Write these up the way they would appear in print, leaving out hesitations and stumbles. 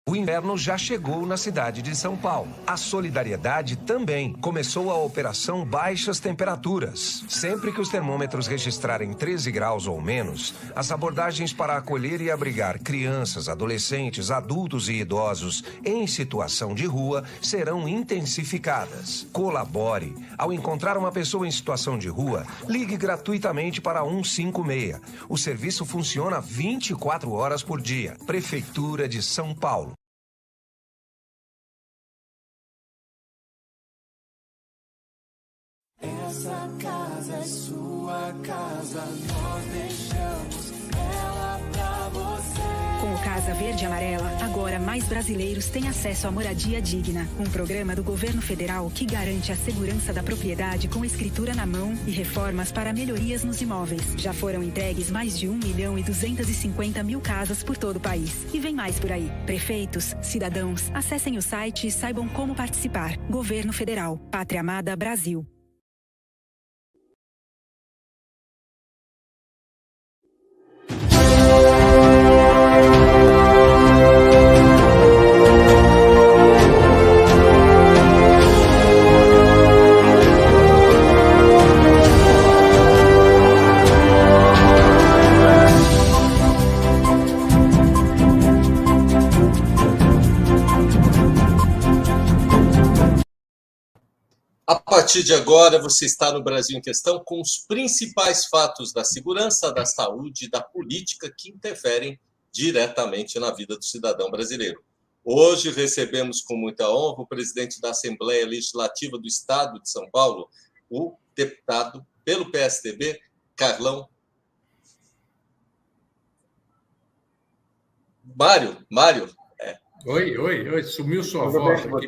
O inverno já chegou na cidade de São Paulo. A solidariedade também. Começou a operação Baixas Temperaturas. Sempre que os termômetros registrarem 13 graus ou menos, as abordagens para acolher e abrigar crianças, adolescentes, adultos e idosos em situação de rua serão intensificadas. Colabore. Ao encontrar uma pessoa em situação de rua, ligue gratuitamente para 156. O serviço funciona 24 horas por dia. Prefeitura de São Paulo. Essa casa é sua casa, nós deixamos ela pra você. Com o Casa Verde e Amarela, agora mais brasileiros têm acesso à moradia digna. Um programa do governo federal que garante a segurança da propriedade com escritura na mão e reformas para melhorias nos imóveis. Já foram entregues mais de 1.250.000 casas por todo o país. E vem mais por aí. Prefeitos, cidadãos, acessem o site e saibam como participar. Governo Federal. Pátria Amada Brasil. A partir de agora, você está no Brasil em Questão com os principais fatos da segurança, da saúde e da política que interferem diretamente na vida do cidadão brasileiro. Hoje recebemos com muita honra o presidente da Assembleia Legislativa do Estado de São Paulo, o deputado pelo PSDB, Carlão. Mário. Oi, sumiu sua voz aqui.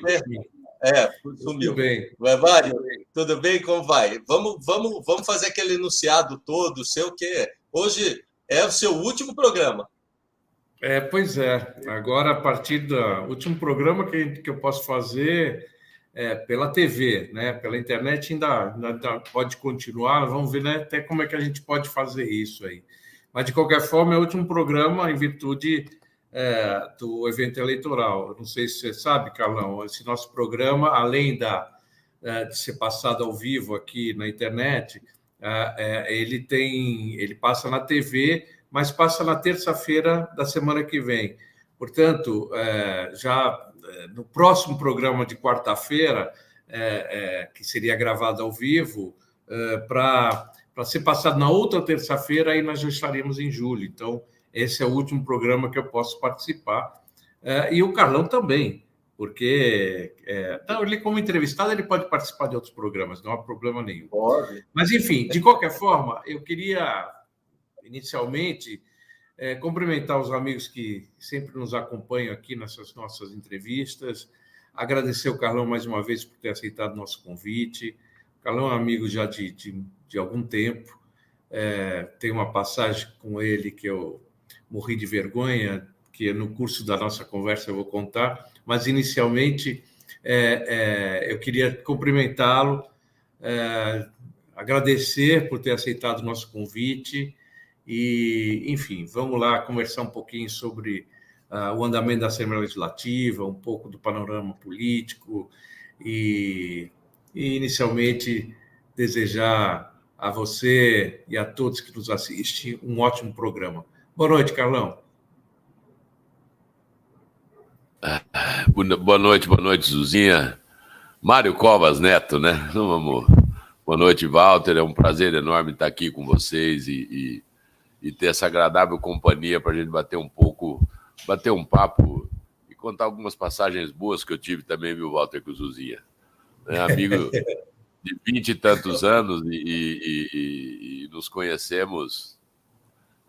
Sumiu. Tudo bem. Mário, tudo bem? Como vai? Vamos fazer aquele enunciado todo seu, que hoje é o seu último programa. Pois é. Agora, a partir do último programa que eu posso fazer pela TV, né? Pela internet ainda pode continuar. Vamos ver, né, até como é que a gente pode fazer isso aí. Mas, de qualquer forma, é o último programa em virtude do evento eleitoral. Eu não sei se você sabe, Carlão, esse nosso programa, além de ser passado ao vivo aqui na internet, ele passa na TV, mas passa na terça-feira da semana que vem. Portanto, já no próximo programa de quarta-feira, que seria gravado ao vivo, para ser passado na outra terça-feira, aí nós já estaremos em julho. Então, esse é o último programa que eu posso participar. E o Carlão também, porque ele, como entrevistado, ele pode participar de outros programas, não há problema nenhum. Pode. Mas, enfim, de qualquer forma, eu queria, inicialmente, cumprimentar os amigos que sempre nos acompanham aqui nessas nossas entrevistas, agradecer o Carlão mais uma vez por ter aceitado o nosso convite. O Carlão é um amigo já de algum tempo, tem uma passagem com ele que eu morri de vergonha, que no curso da nossa conversa eu vou contar, mas inicialmente eu queria cumprimentá-lo, agradecer por ter aceitado o nosso convite e, enfim, vamos lá conversar um pouquinho sobre o andamento da Assembleia Legislativa, um pouco do panorama político e inicialmente desejar a você e a todos que nos assistem um ótimo programa. Boa noite, Carlão. Boa noite, Zuzinha. Mário Covas Neto, né? Vamos. Boa noite, Walter. É um prazer enorme estar aqui com vocês e ter essa agradável companhia para a gente bater um papo e contar algumas passagens boas que eu tive também, viu, Walter, com o Zuzinha. Amigo de 20 e tantos anos e nos conhecemos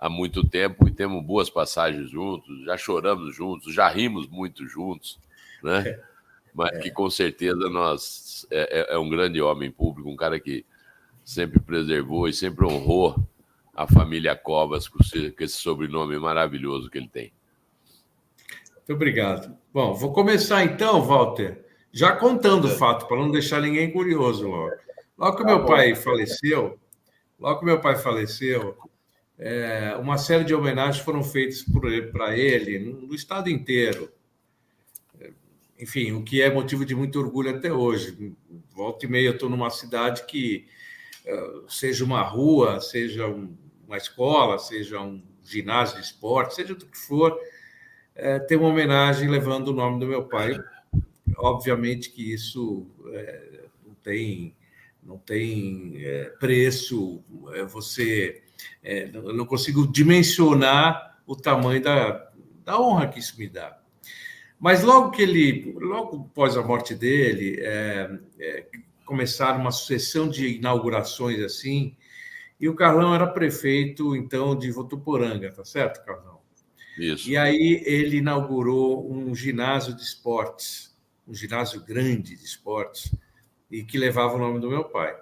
há muito tempo e temos boas passagens juntos, já choramos juntos, já rimos muito juntos, né? Mas que com certeza é um grande homem público, um cara que sempre preservou e sempre honrou a família Covas com esse sobrenome maravilhoso que ele tem. Muito obrigado. Bom, vou começar então, Walter, já contando o fato, para não deixar ninguém curioso logo. Logo que meu pai faleceu, uma série de homenagens foram feitas para ele no estado inteiro. enfim, o que é motivo de muito orgulho até hoje. Volta e meia eu estou numa cidade que, seja uma rua, seja uma escola, seja um ginásio de esporte, seja do que for, tem uma homenagem levando o nome do meu pai. Obviamente que isso não tem preço, eu não consigo dimensionar o tamanho da honra que isso me dá. Mas logo após a morte dele, começaram uma sucessão de inaugurações assim, e o Carlão era prefeito, então, de Votuporanga, tá certo, Carlão? Isso. E aí ele inaugurou um ginásio de esportes, um ginásio grande de esportes, e que levava o nome do meu pai.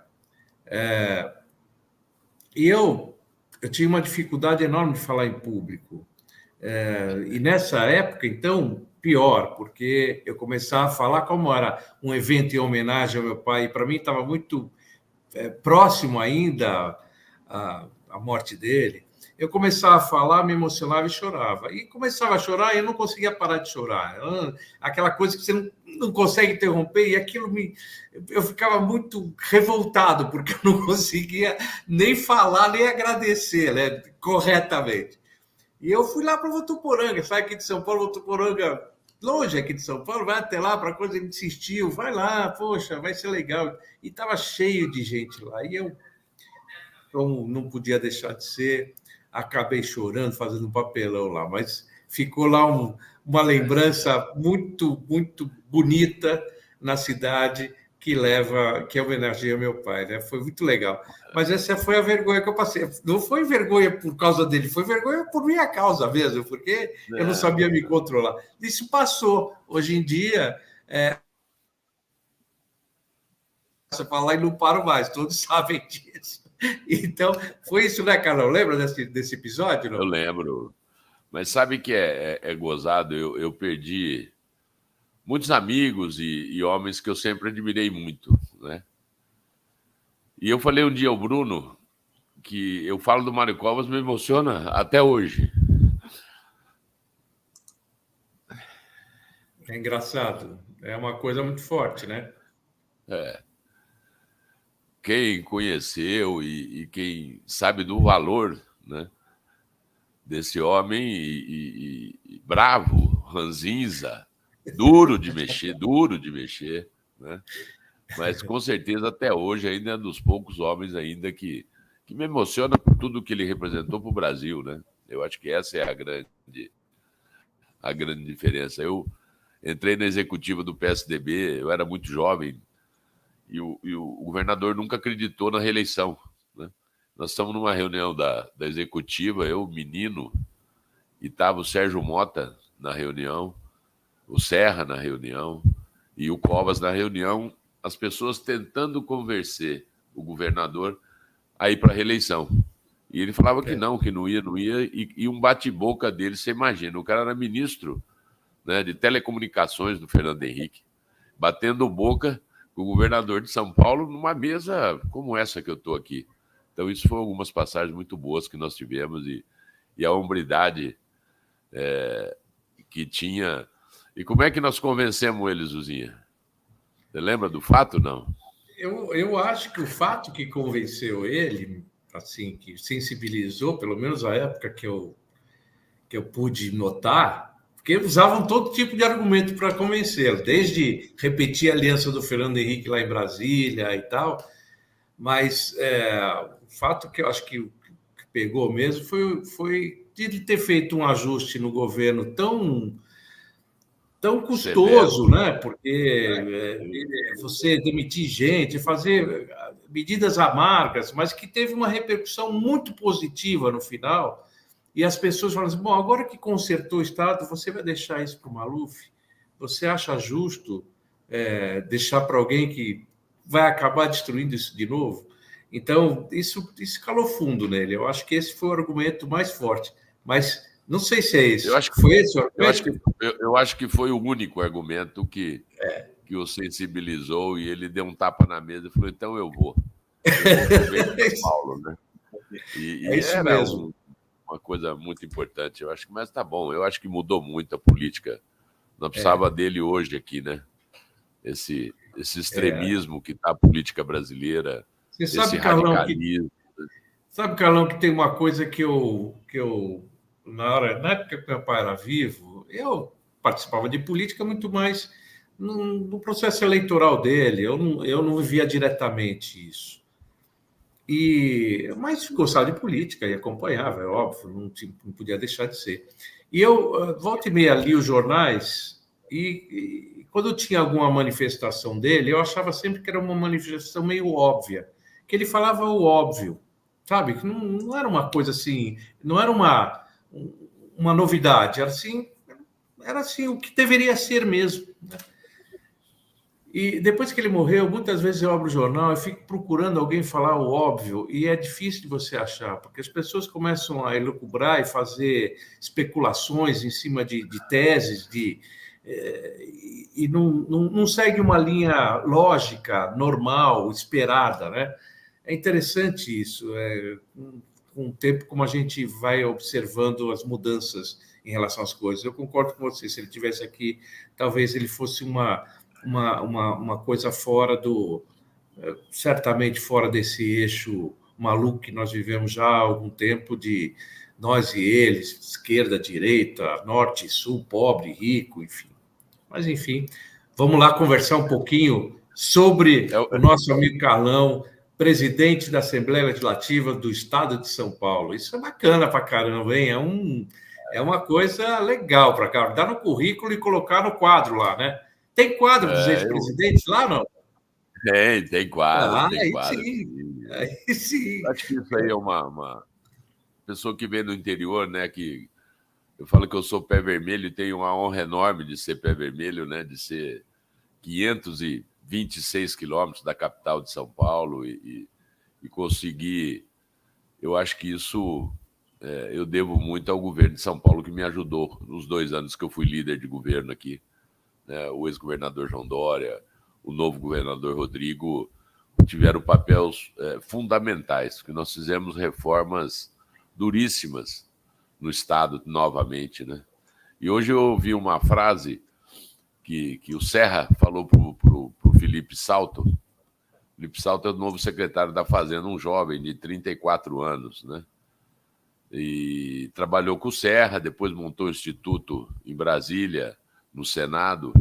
E eu tinha uma dificuldade enorme de falar em público. E nessa época, então, pior, porque eu começava a falar como era um evento em homenagem ao meu pai, e para mim estava muito próximo ainda a morte dele. Eu começava a falar, me emocionava e chorava. E começava a chorar e eu não conseguia parar de chorar. Aquela coisa que você não consegue interromper, e aquilo eu ficava muito revoltado, porque eu não conseguia nem falar, nem agradecer, né, corretamente. E eu fui lá para Votuporanga, sai aqui de São Paulo, Votuporanga, longe aqui de São Paulo, vai até lá para coisa, ele insistiu, vai lá, poxa, vai ser legal. E estava cheio de gente lá. E eu, como não podia deixar de ser, acabei chorando, fazendo um papelão lá, mas ficou lá uma lembrança muito, muito bonita na cidade que homenageia meu pai, né? Foi muito legal. Mas essa foi a vergonha que eu passei. Não foi vergonha por causa dele, foi vergonha por minha causa mesmo, porque eu não sabia me controlar. Isso passou. Hoje em dia, você fala e não paro mais, todos sabem disso. Então, foi isso, né, Carlão? Lembra desse episódio? Não? Eu lembro. Mas sabe que é gozado? Eu perdi muitos amigos e homens que eu sempre admirei muito, né? E eu falei um dia ao Bruno que eu falo do Mário Covas, me emociona até hoje. É engraçado. É uma coisa muito forte, né? Quem conheceu e quem sabe do valor, né, desse homem e bravo, ranzinza, duro de mexer, né? Mas com certeza até hoje ainda é um dos poucos homens ainda que me emociona por tudo que ele representou para o Brasil, né? Eu acho que essa é a grande diferença. Eu entrei na executiva do PSDB, eu era muito jovem, e o governador nunca acreditou na reeleição, né? Nós estamos numa reunião da executiva, eu, menino, e estava o Sérgio Mota na reunião, o Serra na reunião e o Covas na reunião, as pessoas tentando convencer o governador a ir para a reeleição. E ele falava que não ia, e um bate-boca dele, você imagina, o cara era ministro, né, de telecomunicações do Fernando Henrique, batendo boca com o governador de São Paulo numa mesa como essa que eu estou aqui. Então, isso foi algumas passagens muito boas que nós tivemos e a hombridade que tinha. E como é que nós convencemos ele, Zuzinha? Você lembra do fato, não? Eu acho que o fato que convenceu ele, assim, que sensibilizou, pelo menos a época que eu pude notar, porque usavam todo tipo de argumento para convencê-lo, desde repetir a aliança do Fernando Henrique lá em Brasília e tal, mas o fato que eu acho que pegou mesmo foi de ter feito um ajuste no governo tão custoso, né? Porque você demitir gente, fazer medidas amargas, mas que teve uma repercussão muito positiva no final. E as pessoas falam assim, bom, agora que consertou o Estado, você vai deixar isso para o Maluf? Você acha justo deixar para alguém que vai acabar destruindo isso de novo? Então, isso calou fundo nele. Eu acho que esse foi o argumento mais forte. Mas não sei se é esse. Eu acho que foi esse o argumento? Eu acho que foi o único argumento que o sensibilizou e ele deu um tapa na mesa e falou, então eu vou. São Paulo, né? E é isso mesmo. Uma coisa muito importante, eu acho que, mas tá bom, eu acho que mudou muito a política Nós precisava dele hoje aqui, né? Esse extremismo que está a política brasileira, Você sabe, esse Carlão, radicalismo. Sabe, Carlão, que tem uma coisa que eu na época que meu pai era vivo, eu participava de política muito mais no processo eleitoral dele, eu não vivia diretamente isso. Mas gostava de política e acompanhava, é óbvio, não podia deixar de ser. E eu, volta e meia, li os jornais e quando tinha alguma manifestação dele, eu achava sempre que era uma manifestação meio óbvia, que ele falava o óbvio, sabe? Que não era uma coisa assim, não era uma novidade, era assim o que deveria ser mesmo, né? E depois que ele morreu, muitas vezes eu abro o jornal e fico procurando alguém falar o óbvio, e é difícil de você achar, porque as pessoas começam a elucubrar e fazer especulações em cima de teses, e não segue uma linha lógica, normal, esperada, né? É interessante isso, com o tempo, como a gente vai observando as mudanças em relação às coisas. Eu concordo com você, se ele estivesse aqui, talvez ele fosse uma coisa fora certamente fora desse eixo maluco que nós vivemos já há algum tempo, de nós e eles, esquerda, direita, norte e sul, pobre, rico, enfim. Mas, enfim, vamos lá conversar um pouquinho sobre o nosso amigo Carlão, presidente da Assembleia Legislativa do Estado de São Paulo. Isso é bacana pra caramba, hein? É uma coisa legal para cá. Dar no currículo e colocar no quadro lá, né? Tem quadro dos ex-presidentes lá, não? Tem quadro, tem aí quadro. Sim. Aí sim. Acho que isso aí é uma pessoa que vem do interior, né? Que eu falo que eu sou pé vermelho e tenho uma honra enorme de ser pé vermelho, né? De ser 526 quilômetros da capital de São Paulo e conseguir. Eu acho que isso eu devo muito ao governo de São Paulo, que me ajudou nos 2 anos que eu fui líder de governo aqui. O ex-governador João Dória, o novo governador Rodrigo, tiveram papéis fundamentais, porque nós fizemos reformas duríssimas no Estado novamente, né? E hoje eu ouvi uma frase que o Serra falou para o Felipe Salto. Felipe Salto é o novo secretário da Fazenda, um jovem de 34 anos, né? E trabalhou com o Serra, depois montou um instituto em Brasília, no Senado,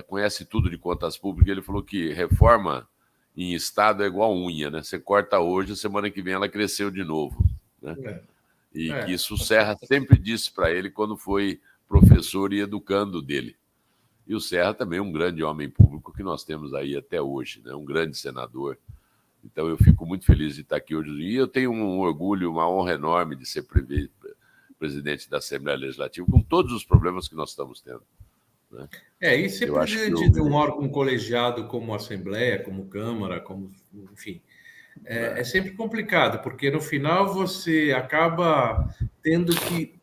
conhece tudo de contas públicas. Ele falou que reforma em Estado é igual unha, né? Você corta hoje, a semana que vem ela cresceu de novo, né? Que isso o Serra sempre disse para ele quando foi professor e educando dele. E o Serra também é um grande homem público que nós temos aí até hoje, né? Um grande senador. Então eu fico muito feliz de estar aqui hoje. E eu tenho um orgulho, uma honra enorme de ser presidente da Assembleia Legislativa, com todos os problemas que nós estamos tendo, né? E ser presidente de um órgão colegiado como Assembleia, como Câmara, enfim, é sempre complicado, porque no final você acaba tendo que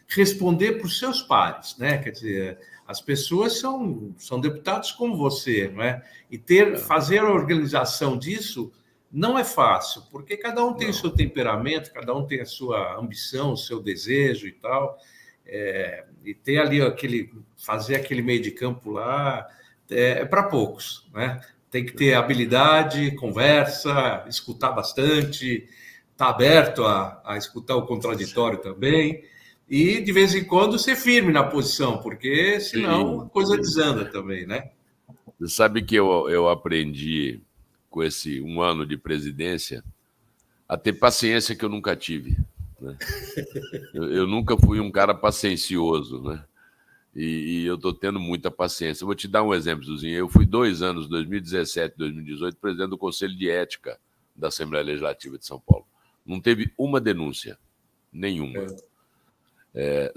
responder para os seus pares, né? Quer dizer, as pessoas são deputados como você, não é? E fazer a organização disso não é fácil, porque cada um tem o seu temperamento, cada um tem a sua ambição, o seu desejo e tal. E ter ali fazer aquele meio de campo lá é para poucos, né? Tem que ter habilidade, conversa, escutar bastante, estar aberto a escutar o contraditório também, e de vez em quando ser firme na posição, porque senão a coisa desanda também, né? Você sabe que eu aprendi com esse 1 ano de presidência a ter paciência que eu nunca tive, né? Eu nunca fui um cara paciencioso, né? E eu estou tendo muita paciência. Eu vou te dar um exemplo, Zuzinho. Eu fui 2 anos, 2017 e 2018, presidente do Conselho de Ética da Assembleia Legislativa de São Paulo. Não teve uma denúncia, nenhuma.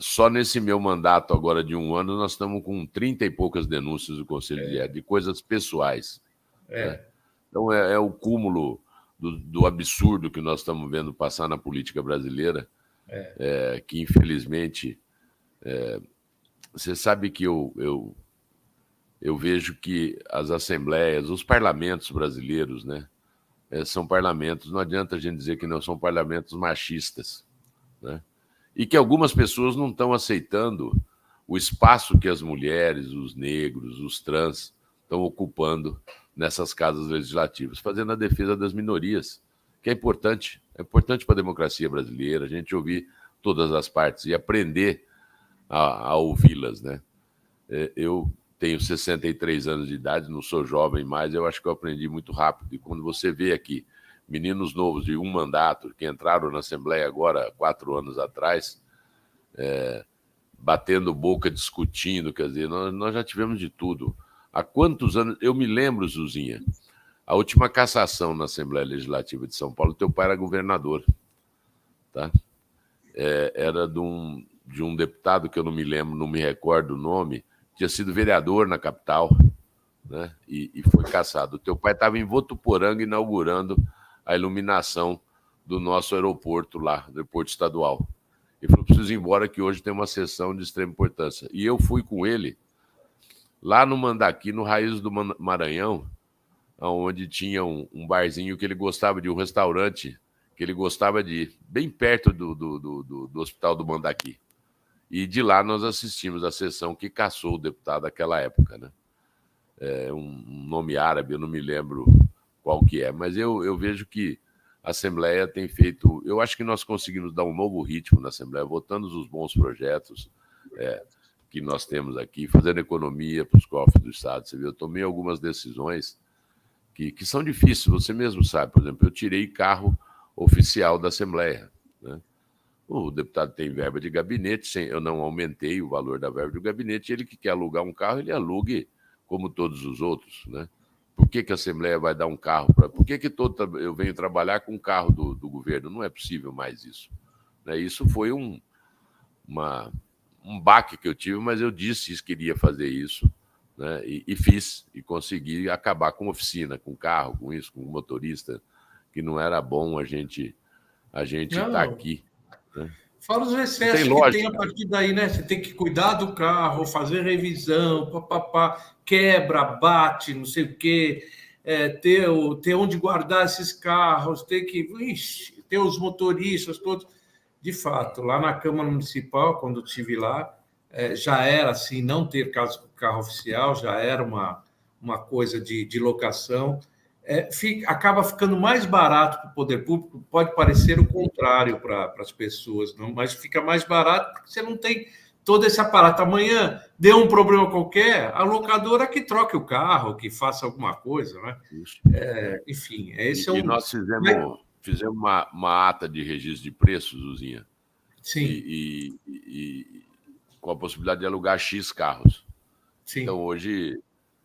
Só nesse meu mandato agora de 1 ano, nós estamos com 30 e poucas denúncias do Conselho de Ética, de coisas pessoais. Né? Então, é o cúmulo do absurdo que nós estamos vendo passar na política brasileira, que, infelizmente, você sabe que eu vejo que as assembleias, os parlamentos brasileiros, né, são parlamentos, não adianta a gente dizer que não são parlamentos machistas, né? E que algumas pessoas não estão aceitando o espaço que as mulheres, os negros, os trans estão ocupando nessas casas legislativas, fazendo a defesa das minorias, que é importante para a democracia brasileira, a gente ouvir todas as partes e aprender a ouvi-las, né? Eu tenho 63 anos de idade, não sou jovem mais, eu acho que eu aprendi muito rápido. E quando você vê aqui meninos novos de um mandato, que entraram na Assembleia agora 4 anos atrás, batendo boca, discutindo, quer dizer, nós já tivemos de tudo. Há quantos anos... Eu me lembro, Zuzinha, a última cassação na Assembleia Legislativa de São Paulo, teu pai era governador, tá? Era de um deputado que eu não me lembro, não me recordo o nome, tinha sido vereador na capital, né? E foi cassado. O teu pai estava em Votuporanga inaugurando a iluminação do nosso aeroporto lá, do aeroporto estadual. Ele falou, preciso ir embora que hoje tem uma sessão de extrema importância. E eu fui com ele lá no Mandaqui, no Raiz do Maranhão, onde tinha um barzinho que ele gostava de, um restaurante que ele gostava de ir, bem perto do Hospital do Mandaqui. E de lá nós assistimos a sessão que cassou o deputado naquela época, né? Um nome árabe, eu não me lembro qual que é, mas eu vejo que a Assembleia tem feito... Eu acho que nós conseguimos dar um novo ritmo na Assembleia, votando os bons projetos que nós temos aqui, fazendo economia para os cofres do Estado. Você viu, eu tomei algumas decisões que são difíceis, você mesmo sabe. Por exemplo, eu tirei carro oficial da Assembleia, né? O deputado tem verba de gabinete, eu não aumentei o valor da verba do gabinete, ele que quer alugar um carro, ele alugue como todos os outros, né? Por que a Assembleia vai dar um carro para... Por que eu venho trabalhar com um carro do governo? Não é possível mais isso, né? Isso foi um baque que eu tive, mas eu disse que queria fazer isso, né? E fiz, e consegui acabar com oficina, com carro, com isso, com motorista, que não era bom a gente estar aqui, né? Fora os excessos que tem a partir daí, né? Você tem que cuidar do carro, fazer revisão, quebra, bate, não sei o quê, ter onde guardar esses carros, ter os motoristas todos. De fato, lá na Câmara Municipal, quando eu estive lá, já era assim, não ter carro oficial, já era uma coisa de locação. Acaba ficando mais barato para o poder público, pode parecer o contrário para as pessoas, não, mas fica mais barato porque você não tem todo esse aparato. Amanhã deu um problema qualquer, a locadora que troque o carro, que faça alguma coisa, né? Enfim, esse E nós fizemos uma ata de registro de preços, Zuzinha. Sim. E com a possibilidade de alugar X carros. Sim. Então, hoje...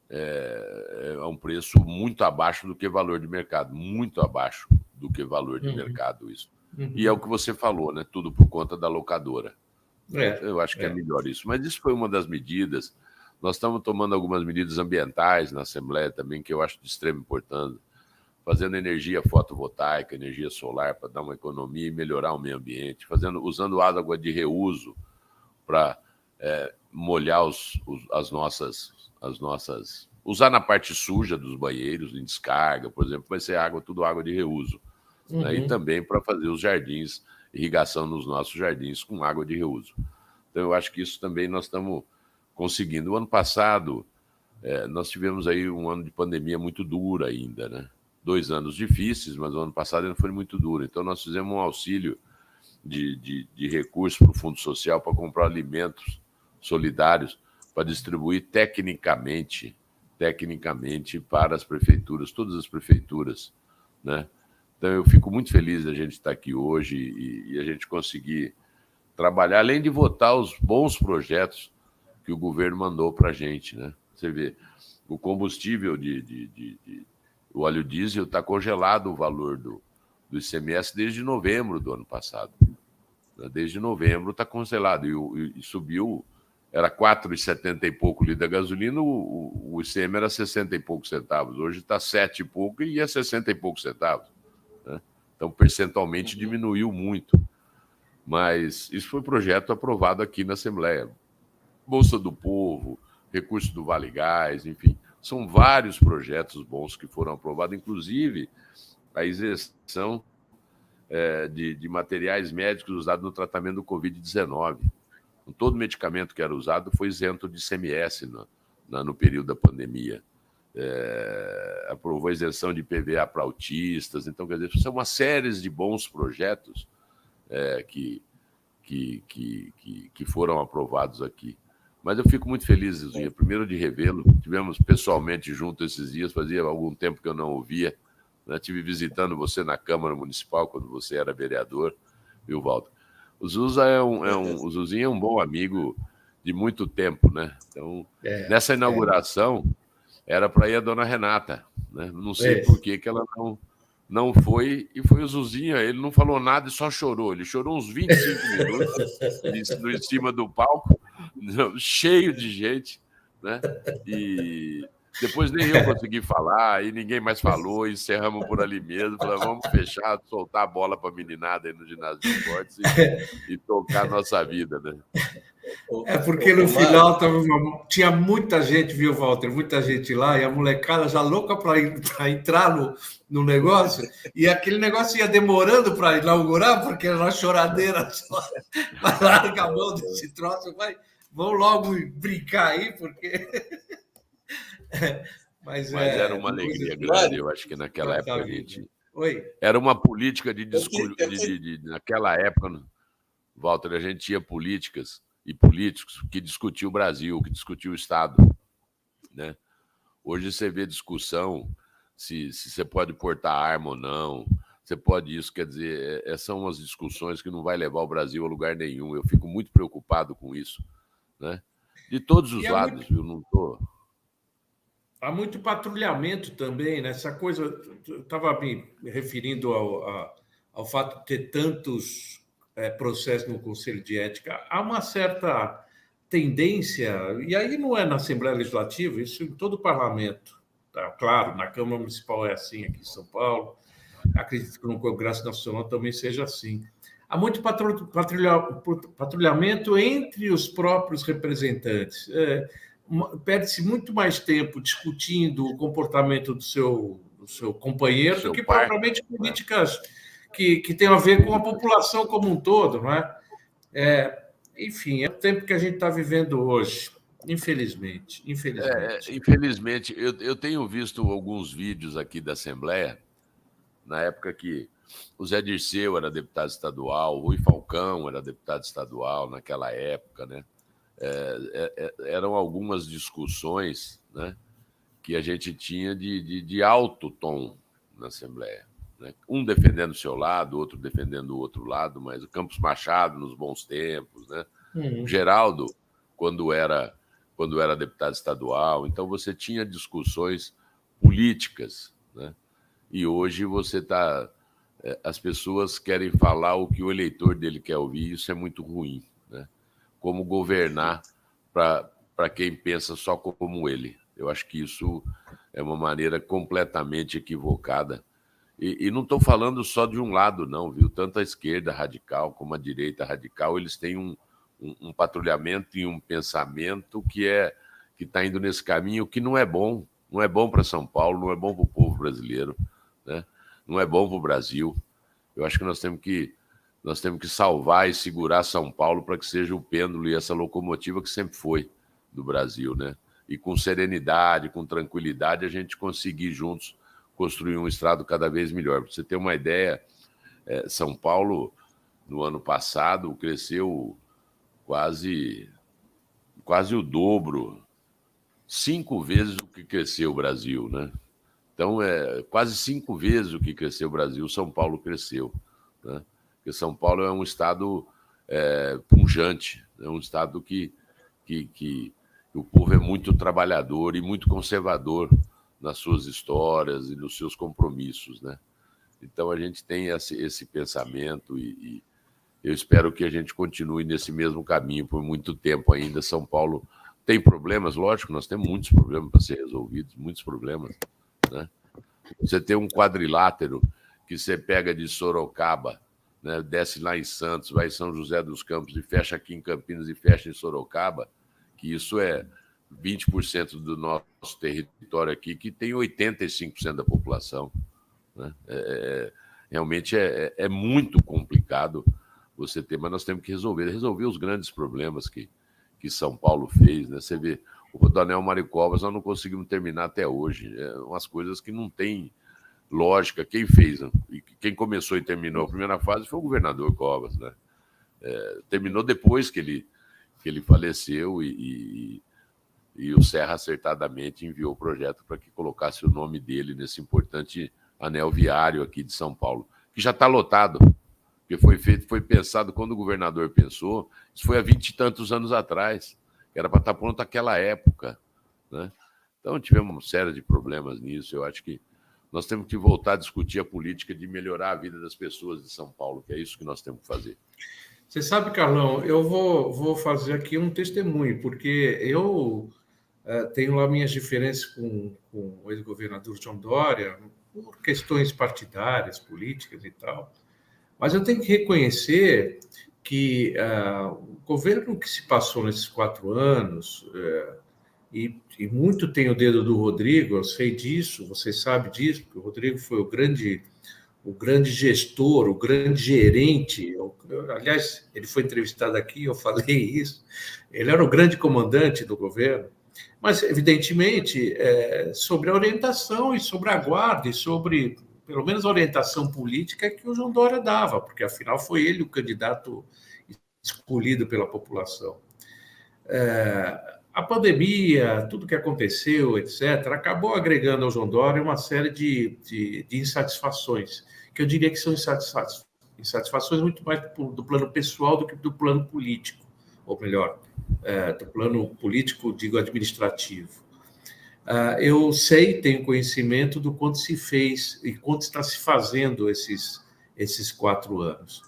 é um preço muito abaixo do que valor de mercado, muito abaixo do que valor de mercado isso. E é o que você falou, né? Tudo por conta da locadora. Eu acho que é melhor isso. Mas isso foi uma das medidas. Nós estamos tomando algumas medidas ambientais na Assembleia também, que eu acho de extrema importância, fazendo energia fotovoltaica, energia solar para dar uma economia e melhorar o meio ambiente, usando água de reuso para molhar as nossas... Usar na parte suja dos banheiros, em descarga, por exemplo, vai ser tudo água de reuso. Né? E também para fazer os jardins, irrigação nos nossos jardins com água de reuso. Então, eu acho que isso também nós estamos conseguindo. O ano passado, nós tivemos aí um ano de pandemia muito dura ainda, né? 2 anos difíceis, mas o ano passado ainda foi muito duro. Então, nós fizemos um auxílio de recursos para o Fundo Social para comprar alimentos solidários para distribuir tecnicamente para as prefeituras, todas as prefeituras, né? Então, eu fico muito feliz de a gente estar aqui hoje e a gente conseguir trabalhar, além de votar os bons projetos que o governo mandou para a gente, né? Você vê, o combustível o óleo diesel está congelado o valor do ICMS desde novembro do ano passado. Desde novembro está congelado e subiu... Era 4,70 e pouco litro da gasolina, o ICM era 60 e poucos centavos. Hoje está 7 e pouco e é 60 e poucos centavos, né? Então, percentualmente, diminuiu muito. Mas isso foi projeto aprovado aqui na Assembleia. Bolsa do Povo, recurso do Vale Gás, enfim. São vários projetos bons que foram aprovados, inclusive a isenção de materiais médicos usados no tratamento do Covid-19. Todo medicamento que era usado foi isento de ICMS no período da pandemia. Aprovou a isenção de IPVA para autistas. Então, quer dizer, são uma série de bons projetos que foram aprovados aqui. Mas eu fico muito feliz, Zuzinha, primeiro de revê-lo. Tivemos pessoalmente junto esses dias, fazia algum tempo que eu não o via. Né? Estive visitando você na Câmara Municipal, quando você era vereador, viu, Walter? O Zuzinha é um bom amigo de muito tempo, né? Então, nessa inauguração, era para ir a dona Renata, né? Não sei por que ela não foi, e foi o Zuzinha. Ele não falou nada e só chorou. Ele chorou uns 25 minutos em cima do palco, cheio de gente, né? E depois nem eu consegui falar, e ninguém mais falou, e encerramos por ali mesmo. Falamos, vamos fechar, soltar a bola para a meninada aí no ginásio de esportes e tocar a nossa vida, né? Porque no final tinha muita gente, viu, Walter? Muita gente lá, e a molecada já louca para entrar no negócio, e aquele negócio ia demorando para inaugurar, porque era uma choradeira só. Vai larga a mão desse troço, vão logo brincar aí, porque. Mas era uma alegria grande, eu acho que naquela época a gente. Era uma política de discurso. Naquela época, Walter, a gente tinha políticas e políticos que discutiam o Brasil, que discutiam o Estado, né? Hoje você vê discussão se você pode portar arma ou não, você pode isso, quer dizer, são umas discussões que não vai levar o Brasil a lugar nenhum. Eu fico muito preocupado com isso, né? De todos os lados, eu não estou... Há muito patrulhamento também, né? Essa coisa, eu estava me referindo ao fato de ter tantos processos no Conselho de Ética. Há uma certa tendência, e aí não é na Assembleia Legislativa, isso em todo o parlamento. Tá? Claro, na Câmara Municipal é assim, aqui em São Paulo. Acredito que no Congresso Nacional também seja assim. Há muito patrulhamento entre os próprios representantes. Perde-se muito mais tempo discutindo o comportamento do seu companheiro do que propriamente políticas que têm a ver com a população como um todo, não é? Enfim, é o tempo que a gente está vivendo hoje, infelizmente. Infelizmente, eu tenho visto alguns vídeos aqui da Assembleia, na época que o Zé Dirceu era deputado estadual, o Rui Falcão era deputado estadual naquela época, né? Eram algumas discussões, né, que a gente tinha de alto tom na Assembleia, né? Um defendendo o seu lado, outro defendendo o outro lado, mas o Campos Machado nos bons tempos, né? O Geraldo, quando era deputado estadual. Então, você tinha discussões políticas, né? E hoje você está... as pessoas querem falar o que o eleitor dele quer ouvir, e isso é muito ruim, né? Como governar para quem pensa só como ele. Eu acho que isso é uma maneira completamente equivocada. E não estou falando só de um lado, não, viu? Tanto a esquerda radical como a direita radical, eles têm um patrulhamento e um pensamento que está indo nesse caminho, que não é bom. Não é bom para São Paulo, não é bom para o povo brasileiro, né? Não é bom para o Brasil. Eu acho que nós temos que salvar e segurar São Paulo para que seja o pêndulo e essa locomotiva que sempre foi do Brasil, né? E com serenidade, com tranquilidade, a gente conseguir juntos construir um estado cada vez melhor. Para você ter uma ideia, São Paulo, no ano passado, cresceu quase o dobro, 5 vezes o que cresceu o Brasil, né? Então, quase 5 vezes o que cresceu o Brasil, São Paulo cresceu, né? Porque São Paulo é um estado pujante, é um estado que o povo é muito trabalhador e muito conservador nas suas histórias e nos seus compromissos, né? Então, a gente tem esse pensamento e eu espero que a gente continue nesse mesmo caminho por muito tempo ainda. São Paulo tem problemas, lógico, nós temos muitos problemas para ser resolvidos, muitos problemas, né? Você tem um quadrilátero que você pega de Sorocaba, né, desce lá em Santos, vai em São José dos Campos e fecha aqui em Campinas e fecha em Sorocaba, que isso é 20% do nosso território aqui, que tem 85% da população, né? Realmente é muito complicado você ter, mas nós temos que resolver os grandes problemas que São Paulo fez, né? Você vê, o Rodoanel Mário Covas nós não conseguimos terminar até hoje. É umas coisas que não tem lógica. Quem fez, e quem começou e terminou a primeira fase foi o governador Covas, né? Terminou depois que ele faleceu e o Serra acertadamente enviou o projeto para que colocasse o nome dele nesse importante anel viário aqui de São Paulo, que já está lotado, porque foi pensado quando o governador pensou, isso foi há 20 e tantos anos atrás, que era para estar pronto naquela época, né? Então tivemos uma série de problemas nisso. Eu acho que nós temos que voltar a discutir a política de melhorar a vida das pessoas de São Paulo, que é isso que nós temos que fazer. Você sabe, Carlão, eu vou fazer aqui um testemunho, porque eu tenho lá minhas diferenças com o ex-governador João Dória, por questões partidárias, políticas e tal. Mas eu tenho que reconhecer que o governo que se passou nesses 4 anos, e muito tem o dedo do Rodrigo, eu sei disso, você sabe disso, porque o Rodrigo foi o grande gestor, o grande gerente. Aliás, ele foi entrevistado aqui, eu falei isso. Ele era o grande comandante do governo, mas, evidentemente, sobre a orientação e sobre a guarda e sobre, pelo menos, a orientação política que o João Dória dava, porque, afinal, foi ele o candidato escolhido pela população. A pandemia, tudo que aconteceu, etc., acabou agregando ao João Dória uma série de insatisfações, que eu diria que são insatisfações muito mais do plano pessoal do que do plano político, ou melhor, do plano político, digo, administrativo. Eu sei, tenho conhecimento do quanto se fez e quanto está se fazendo esses 4 anos.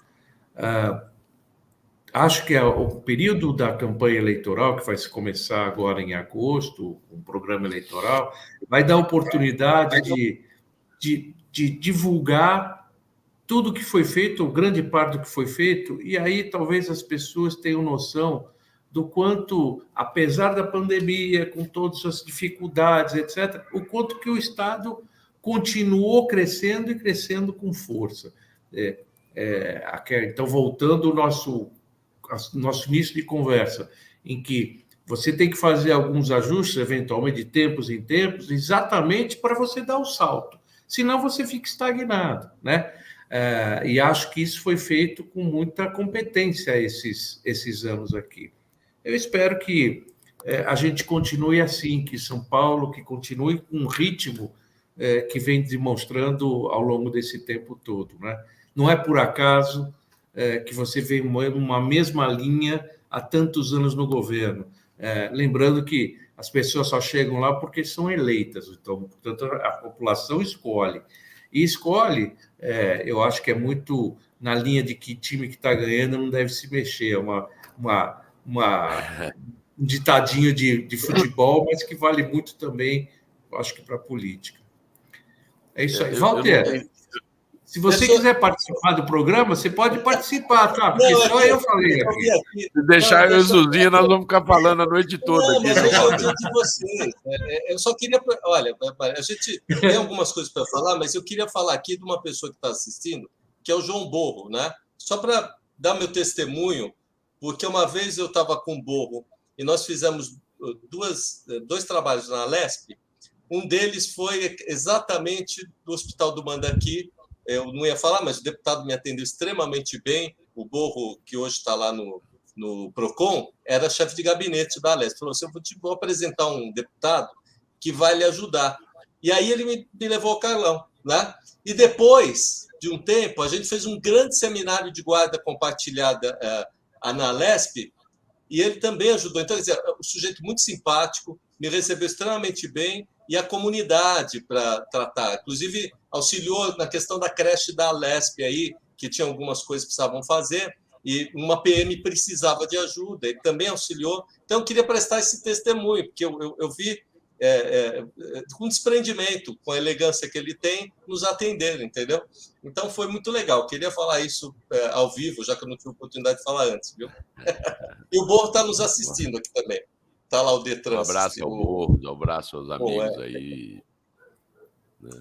Acho que o período da campanha eleitoral, que vai começar agora em agosto, um programa eleitoral, vai dar oportunidade de divulgar tudo que foi feito, ou grande parte do que foi feito, e aí talvez as pessoas tenham noção do quanto, apesar da pandemia, com todas as dificuldades, etc., o quanto que o Estado continuou crescendo e crescendo com força. Então, voltando ao nosso início de conversa, em que você tem que fazer alguns ajustes, eventualmente, de tempos em tempos, exatamente para você dar o salto. Senão, você fica estagnado, né? E acho que isso foi feito com muita competência esses anos aqui. Eu espero que a gente continue assim, que São Paulo, que continue com um ritmo que vem demonstrando ao longo desse tempo todo, né? Não é por acaso que você vem uma mesma linha há tantos anos no governo. Lembrando que as pessoas só chegam lá porque são eleitas, então, portanto, a população escolhe. E escolhe, eu acho que é muito na linha de que time que está ganhando não deve se mexer, um ditadinho de futebol, mas que vale muito também, acho que para a política. É isso aí. Walter, se você quiser participar do programa, você pode participar, tá? Porque só eu falei aqui. Se deixar eu e o Zuzinha, nós vamos ficar falando a noite toda. Não, mas eu ouvi de vocês. Eu só queria... Olha, a gente tem algumas coisas para falar, mas eu queria falar aqui de uma pessoa que está assistindo, que é o João Borro, né? Só para dar meu testemunho, porque uma vez eu estava com o Borro e nós fizemos dois trabalhos na Lesp. Um deles foi exatamente do Hospital do Mandaqui. Eu não ia falar, mas o deputado me atendeu extremamente bem. O Borro, que hoje está lá no PROCON, era chefe de gabinete da Lesp. Falou assim, eu vou apresentar um deputado que vai lhe ajudar. E aí ele me levou ao Carlão, né? E depois de um tempo, a gente fez um grande seminário de guarda compartilhada na Lesp, e ele também ajudou. Então, quer dizer, um sujeito muito simpático, me recebeu extremamente bem, e a comunidade para tratar. Inclusive, auxiliou na questão da creche da Lesp, aí, que tinha algumas coisas que precisavam fazer, e uma PM precisava de ajuda, ele também auxiliou. Então, eu queria prestar esse testemunho, porque eu vi com desprendimento, com a elegância que ele tem, nos atender, entendeu? Então, foi muito legal. Eu queria falar isso ao vivo, já que eu não tive oportunidade de falar antes, viu? E o Borro está nos assistindo aqui também. Está lá o Detran. Um abraço ao Borro, um abraço aos amigos aí. Né?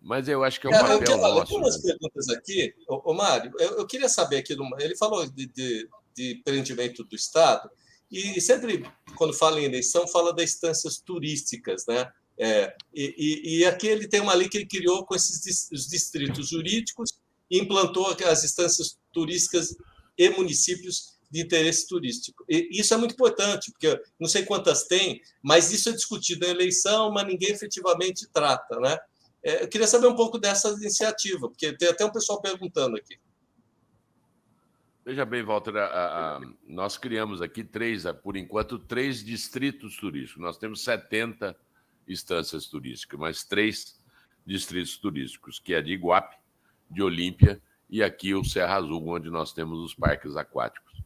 Mas eu acho que é um papel nosso. Tem umas perguntas aqui. Ô, Mário, eu queria saber aqui, ele falou de empreendimento do Estado, e sempre, quando fala em eleição, fala das instâncias turísticas, né? E aqui ele tem uma lei que ele criou com os distritos jurídicos e implantou as instâncias turísticas e municípios de interesse turístico. E isso é muito importante, porque não sei quantas tem, mas isso é discutido em eleição, mas ninguém efetivamente trata, né? Eu queria saber um pouco dessa iniciativa, porque tem até um pessoal perguntando aqui. Veja bem, Walter, nós criamos aqui por enquanto, 3 distritos turísticos. Nós temos 70 instâncias turísticas, mas 3 distritos turísticos, que é de Iguape, de Olímpia e aqui o Serra Azul, onde nós temos os parques aquáticos.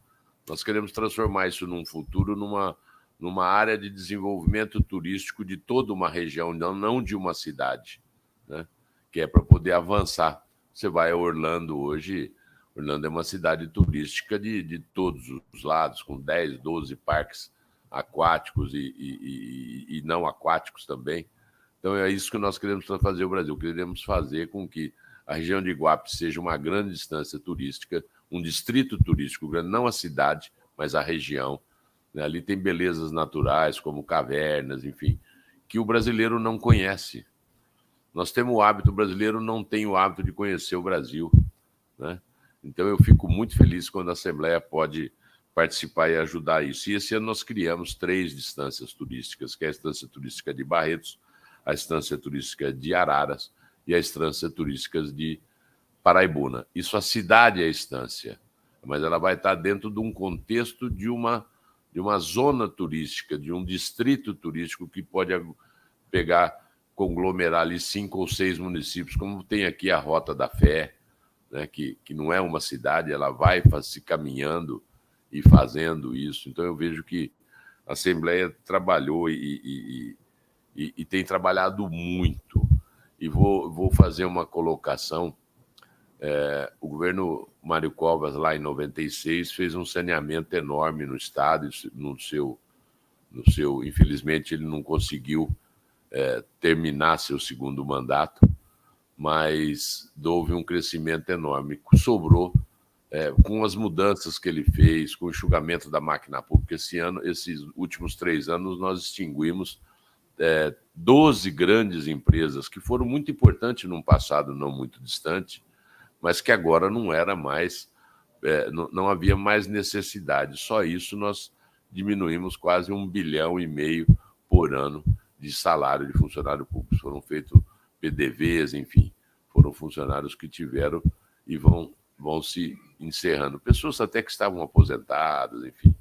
Nós queremos transformar isso num futuro numa área de desenvolvimento turístico de toda uma região, não de uma cidade, né? Que é para poder avançar. Você vai a Orlando hoje, Orlando é uma cidade turística de todos os lados, com 10, 12 parques aquáticos e não aquáticos também. Então, é isso que nós queremos fazer no Brasil. Queremos fazer com que a região de Iguape seja uma grande instância turística, um distrito turístico grande, não a cidade, mas a região. Ali tem belezas naturais, como cavernas, enfim, que o brasileiro não conhece. Nós temos o hábito, o brasileiro não tem o hábito de conhecer o Brasil, né? Então, eu fico muito feliz quando a Assembleia pode participar e ajudar isso. E esse ano nós criamos 3 instâncias turísticas, que é a Instância Turística de Barretos, a Instância Turística de Araras e a Instância Turística de Paraibuna. Isso, a cidade é a instância, mas ela vai estar dentro de um contexto de uma zona turística, de um distrito turístico que pode conglomerar ali 5 ou 6 municípios, como tem aqui a Rota da Fé, né, que não é uma cidade, ela vai se caminhando e fazendo isso. Então, eu vejo que a Assembleia trabalhou e tem trabalhado muito. E vou fazer uma colocação. O governo Mário Covas, lá em 96, fez um saneamento enorme no Estado. Infelizmente, ele não conseguiu terminar seu segundo mandato, mas houve um crescimento enorme. Sobrou, com as mudanças que ele fez, com o enxugamento da máquina pública. Esses últimos 3 anos, nós extinguimos 12 grandes empresas que foram muito importantes num passado não muito distante, mas que agora não era mais, não havia mais necessidade. Só isso nós diminuímos quase 1,5 bilhão por ano de salário de funcionário público. Foram feitos PDVs, enfim, foram funcionários que tiveram e vão se encerrando. Pessoas até que estavam aposentadas, enfim.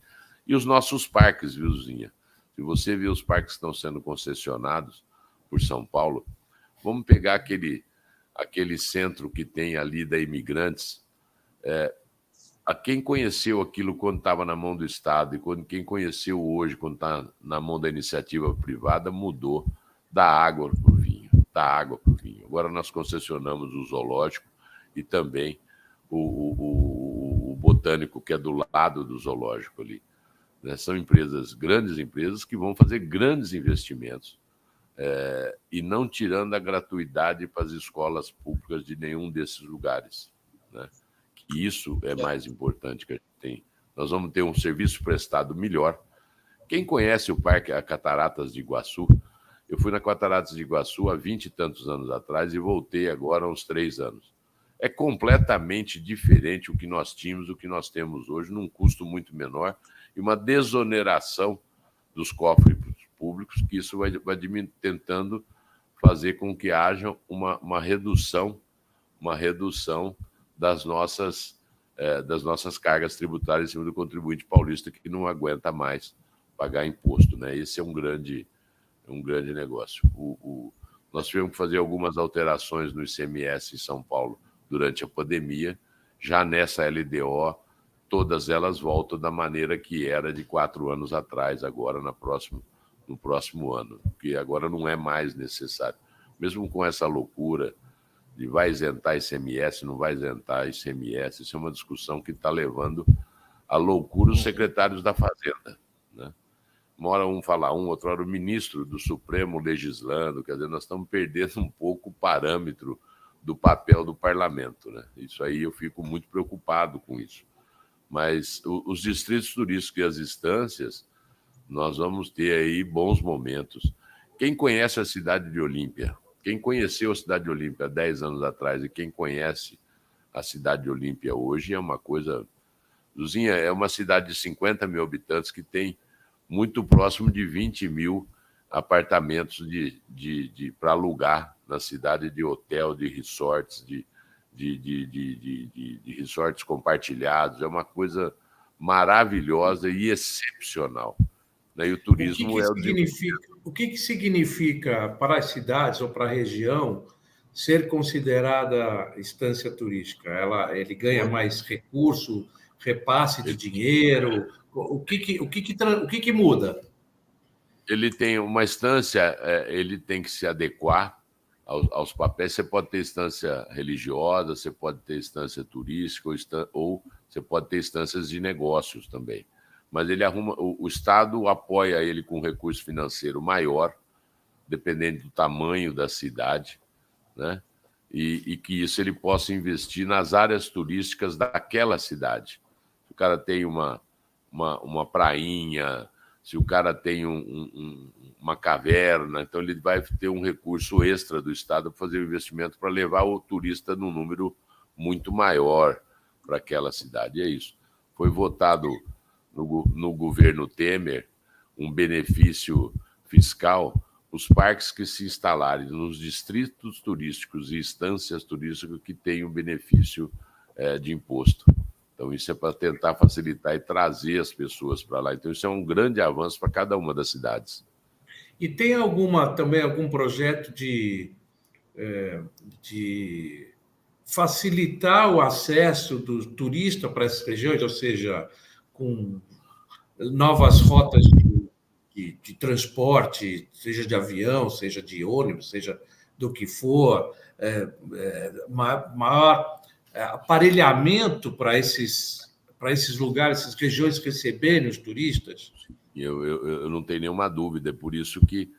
E os nossos parques, viu, Zinha? Se você vê os parques que estão sendo concessionados por São Paulo, vamos pegar aquele centro que tem ali da Imigrantes. A quem conheceu aquilo quando estava na mão do Estado e quem conheceu hoje, quando está na mão da iniciativa privada, mudou da água para o vinho. Agora nós concessionamos o zoológico e também o botânico, que é do lado do zoológico ali. São grandes empresas, que vão fazer grandes investimentos e não tirando a gratuidade para as escolas públicas de nenhum desses lugares, né? Que isso é mais importante que a gente tem. Nós vamos ter um serviço prestado melhor. Quem conhece o Parque Cataratas de Iguaçu, eu fui na Cataratas de Iguaçu há 20 e tantos anos atrás e voltei agora há uns 3 anos. É completamente diferente o que nós tínhamos, o que nós temos hoje, num custo muito menor e uma desoneração dos cofres públicos, que isso vai tentando fazer com que haja uma redução das nossas cargas tributárias em cima do contribuinte paulista, que não aguenta mais pagar imposto, né? Esse é um grande negócio. Nós tivemos que fazer algumas alterações no ICMS em São Paulo durante a pandemia. Já nessa LDO, todas elas voltam da maneira que era de 4 anos atrás, agora no próximo ano, porque agora não é mais necessário. Mesmo com essa loucura de vai isentar ICMS, não vai isentar ICMS, isso é uma discussão que está levando à loucura os secretários da Fazenda, né? uma hora um fala outra hora o ministro do Supremo legislando, quer dizer, nós estamos perdendo um pouco o parâmetro do papel do parlamento, né? Isso aí eu fico muito preocupado com isso. Mas os distritos turísticos e as instâncias, nós vamos ter aí bons momentos. Quem conhece a cidade de Olímpia, quem conheceu a cidade de Olímpia 10 anos atrás e quem conhece a cidade de Olímpia hoje é uma coisa... Luzinha é uma cidade de 50 mil habitantes que tem muito próximo de 20 mil apartamentos para alugar na cidade, de hotel, de resorts, de resorts compartilhados. É uma coisa maravilhosa e excepcional. E o turismo O que significa para as cidades ou para a região ser considerada instância turística? Ele ganha mais recurso, repasse de dinheiro? O que muda? Ele tem uma instância, ele tem que se adequar aos papéis. Você pode ter instância religiosa, você pode ter instância turística, ou você pode ter instâncias de negócios também. Mas ele o Estado apoia ele com recurso financeiro maior, dependendo do tamanho da cidade, né? E que isso ele possa investir nas áreas turísticas daquela cidade. Se o cara tem uma prainha, se o cara tem uma caverna, então ele vai ter um recurso extra do Estado para fazer o investimento para levar o turista num número muito maior para aquela cidade. E é isso. Foi votado no governo Temer um benefício fiscal. Os parques que se instalarem nos distritos turísticos e instâncias turísticas que tenham benefício de imposto. Então, isso é para tentar facilitar e trazer as pessoas para lá. Então, isso é um grande avanço para cada uma das cidades. E tem também algum projeto de facilitar o acesso do turista para essas regiões, ou seja, com novas rotas de transporte, seja de avião, seja de ônibus, seja do que for, maior aparelhamento para esses lugares, essas regiões receberem os turistas? Eu não tenho nenhuma dúvida, é por isso que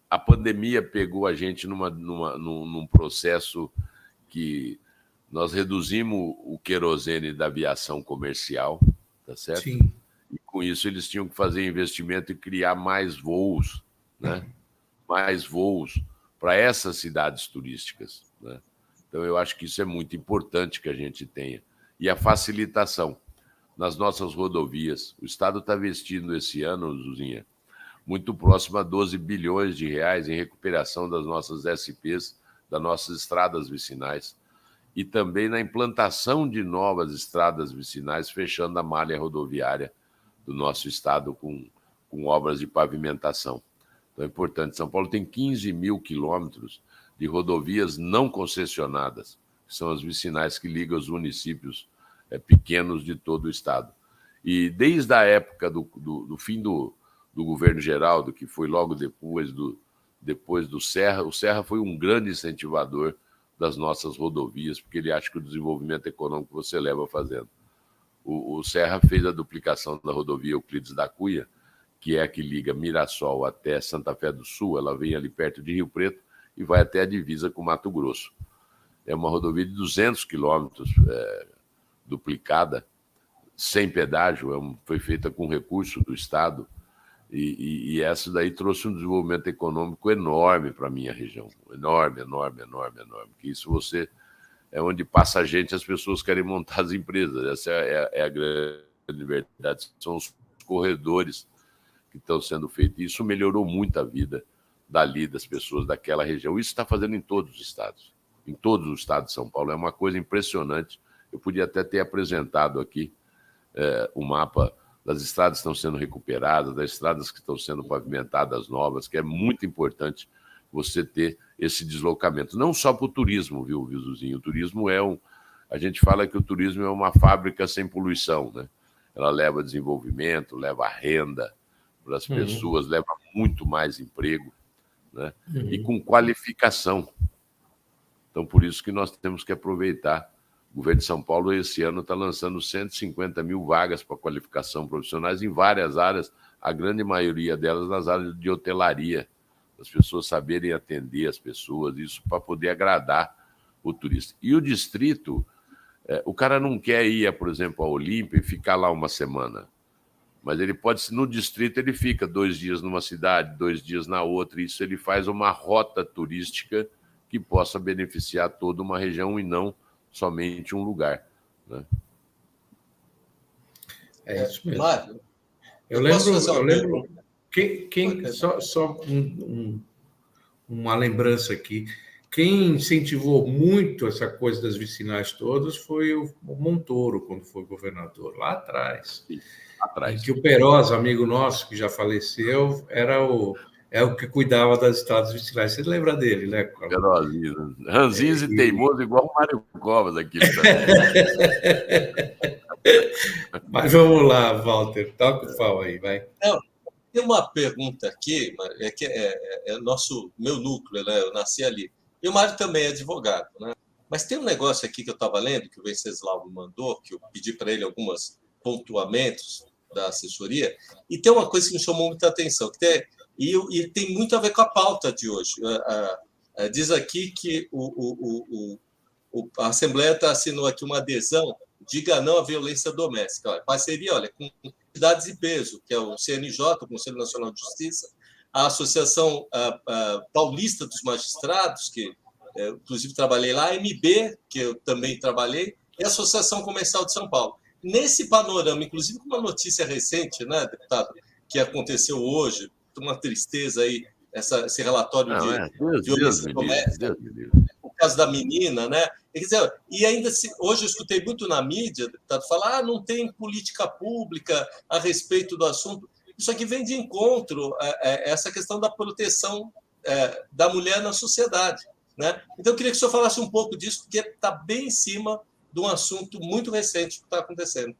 a pandemia pegou a gente num processo que nós reduzimos o querosene da aviação comercial, tá certo? Sim. E com isso eles tinham que fazer investimento e criar mais voos, né? Mais voos para essas cidades turísticas, né? Então, eu acho que isso é muito importante que a gente tenha. E a facilitação nas nossas rodovias. O Estado está investindo esse ano, Zuzinha, muito próximo a 12 bilhões de reais em recuperação das nossas SPs, das nossas estradas vicinais, e também na implantação de novas estradas vicinais, fechando a malha rodoviária do nosso Estado com obras de pavimentação. Então, é importante. São Paulo tem 15 mil quilômetros de rodovias não concessionadas, que são as vicinais que ligam os municípios pequenos de todo o Estado. E desde a época do fim do governo Geraldo, que foi logo depois do Serra, o Serra foi um grande incentivador das nossas rodovias, porque ele acha que o desenvolvimento econômico você leva fazendo. O Serra fez a duplicação da rodovia Euclides da Cunha, que é a que liga Mirassol até Santa Fé do Sul. Ela vem ali perto de Rio Preto e vai até a divisa com Mato Grosso. É uma rodovia de 200 quilômetros, duplicada, sem pedágio, foi feita com recurso do Estado, e essa daí trouxe um desenvolvimento econômico enorme para a minha região. Enorme. Que isso é onde passa a gente, as pessoas querem montar as empresas. Essa é a grande verdade. São os corredores que estão sendo feitos. Isso melhorou muito a vida dali, das pessoas daquela região. Isso está fazendo em todos os estados. Em todos os estados de São Paulo. É uma coisa impressionante. Eu podia até ter apresentado aqui o mapa das estradas que estão sendo recuperadas, das estradas que estão sendo pavimentadas novas, que é muito importante você ter esse deslocamento. Não só para o turismo, viu, Zuzinho? O turismo a gente fala que o turismo é uma fábrica sem poluição, né? Ela leva desenvolvimento, leva renda para as pessoas, leva muito mais emprego, né? E com qualificação. Então, por isso que nós temos que aproveitar. O governo de São Paulo, esse ano, está lançando 150 mil vagas para qualificação profissionais em várias áreas, a grande maioria delas nas áreas de hotelaria, as pessoas saberem atender as pessoas, isso para poder agradar o turista. E o distrito, o cara não quer ir, por exemplo, à Olímpia e ficar lá uma semana, mas ele pode, no distrito, ele fica 2 dias numa cidade, 2 dias na outra, isso ele faz uma rota turística que possa beneficiar toda uma região e não somente um lugar, né? É isso mesmo. Mário, Eu lembro só uma lembrança aqui. Quem incentivou muito essa coisa das vicinais todas foi o Montoro, quando foi governador, lá atrás. Sim, atrás. Que o Peroz, amigo nosso, que já faleceu, é o que cuidava das estradas vicinais. Você lembra dele, né? Perozinho. Ranzinho e teimoso, igual o Mário Covas aqui. Mas vamos lá, Walter. Toca o pau aí, vai. Não, tem uma pergunta aqui, que é meu núcleo, né? Eu nasci ali. E o Mário também é advogado, né? Mas tem um negócio aqui que eu estava lendo, que o Venceslau me mandou, que eu pedi para ele alguns pontuamentos da assessoria, e tem uma coisa que me chamou muita atenção, e tem muito a ver com a pauta de hoje. Diz aqui que a Assembleia assinou aqui uma adesão, diga não à violência doméstica. Olha, parceria, com entidades de peso, que é o CNJ, o Conselho Nacional de Justiça, a Associação Paulista dos Magistrados, que inclusive trabalhei lá, a MB, que eu também trabalhei, e a Associação Comercial de São Paulo. Nesse panorama, inclusive com uma notícia recente, né, deputado, que aconteceu hoje, uma tristeza aí, esse relatório de violência doméstica, o caso da menina, né? Quer dizer, e ainda hoje eu escutei muito na mídia, deputado, falar não tem política pública a respeito do assunto. Isso aqui vem de encontro a essa questão da proteção da mulher na sociedade, né? Então, eu queria que o senhor falasse um pouco disso, porque está bem em cima de um assunto muito recente que está acontecendo.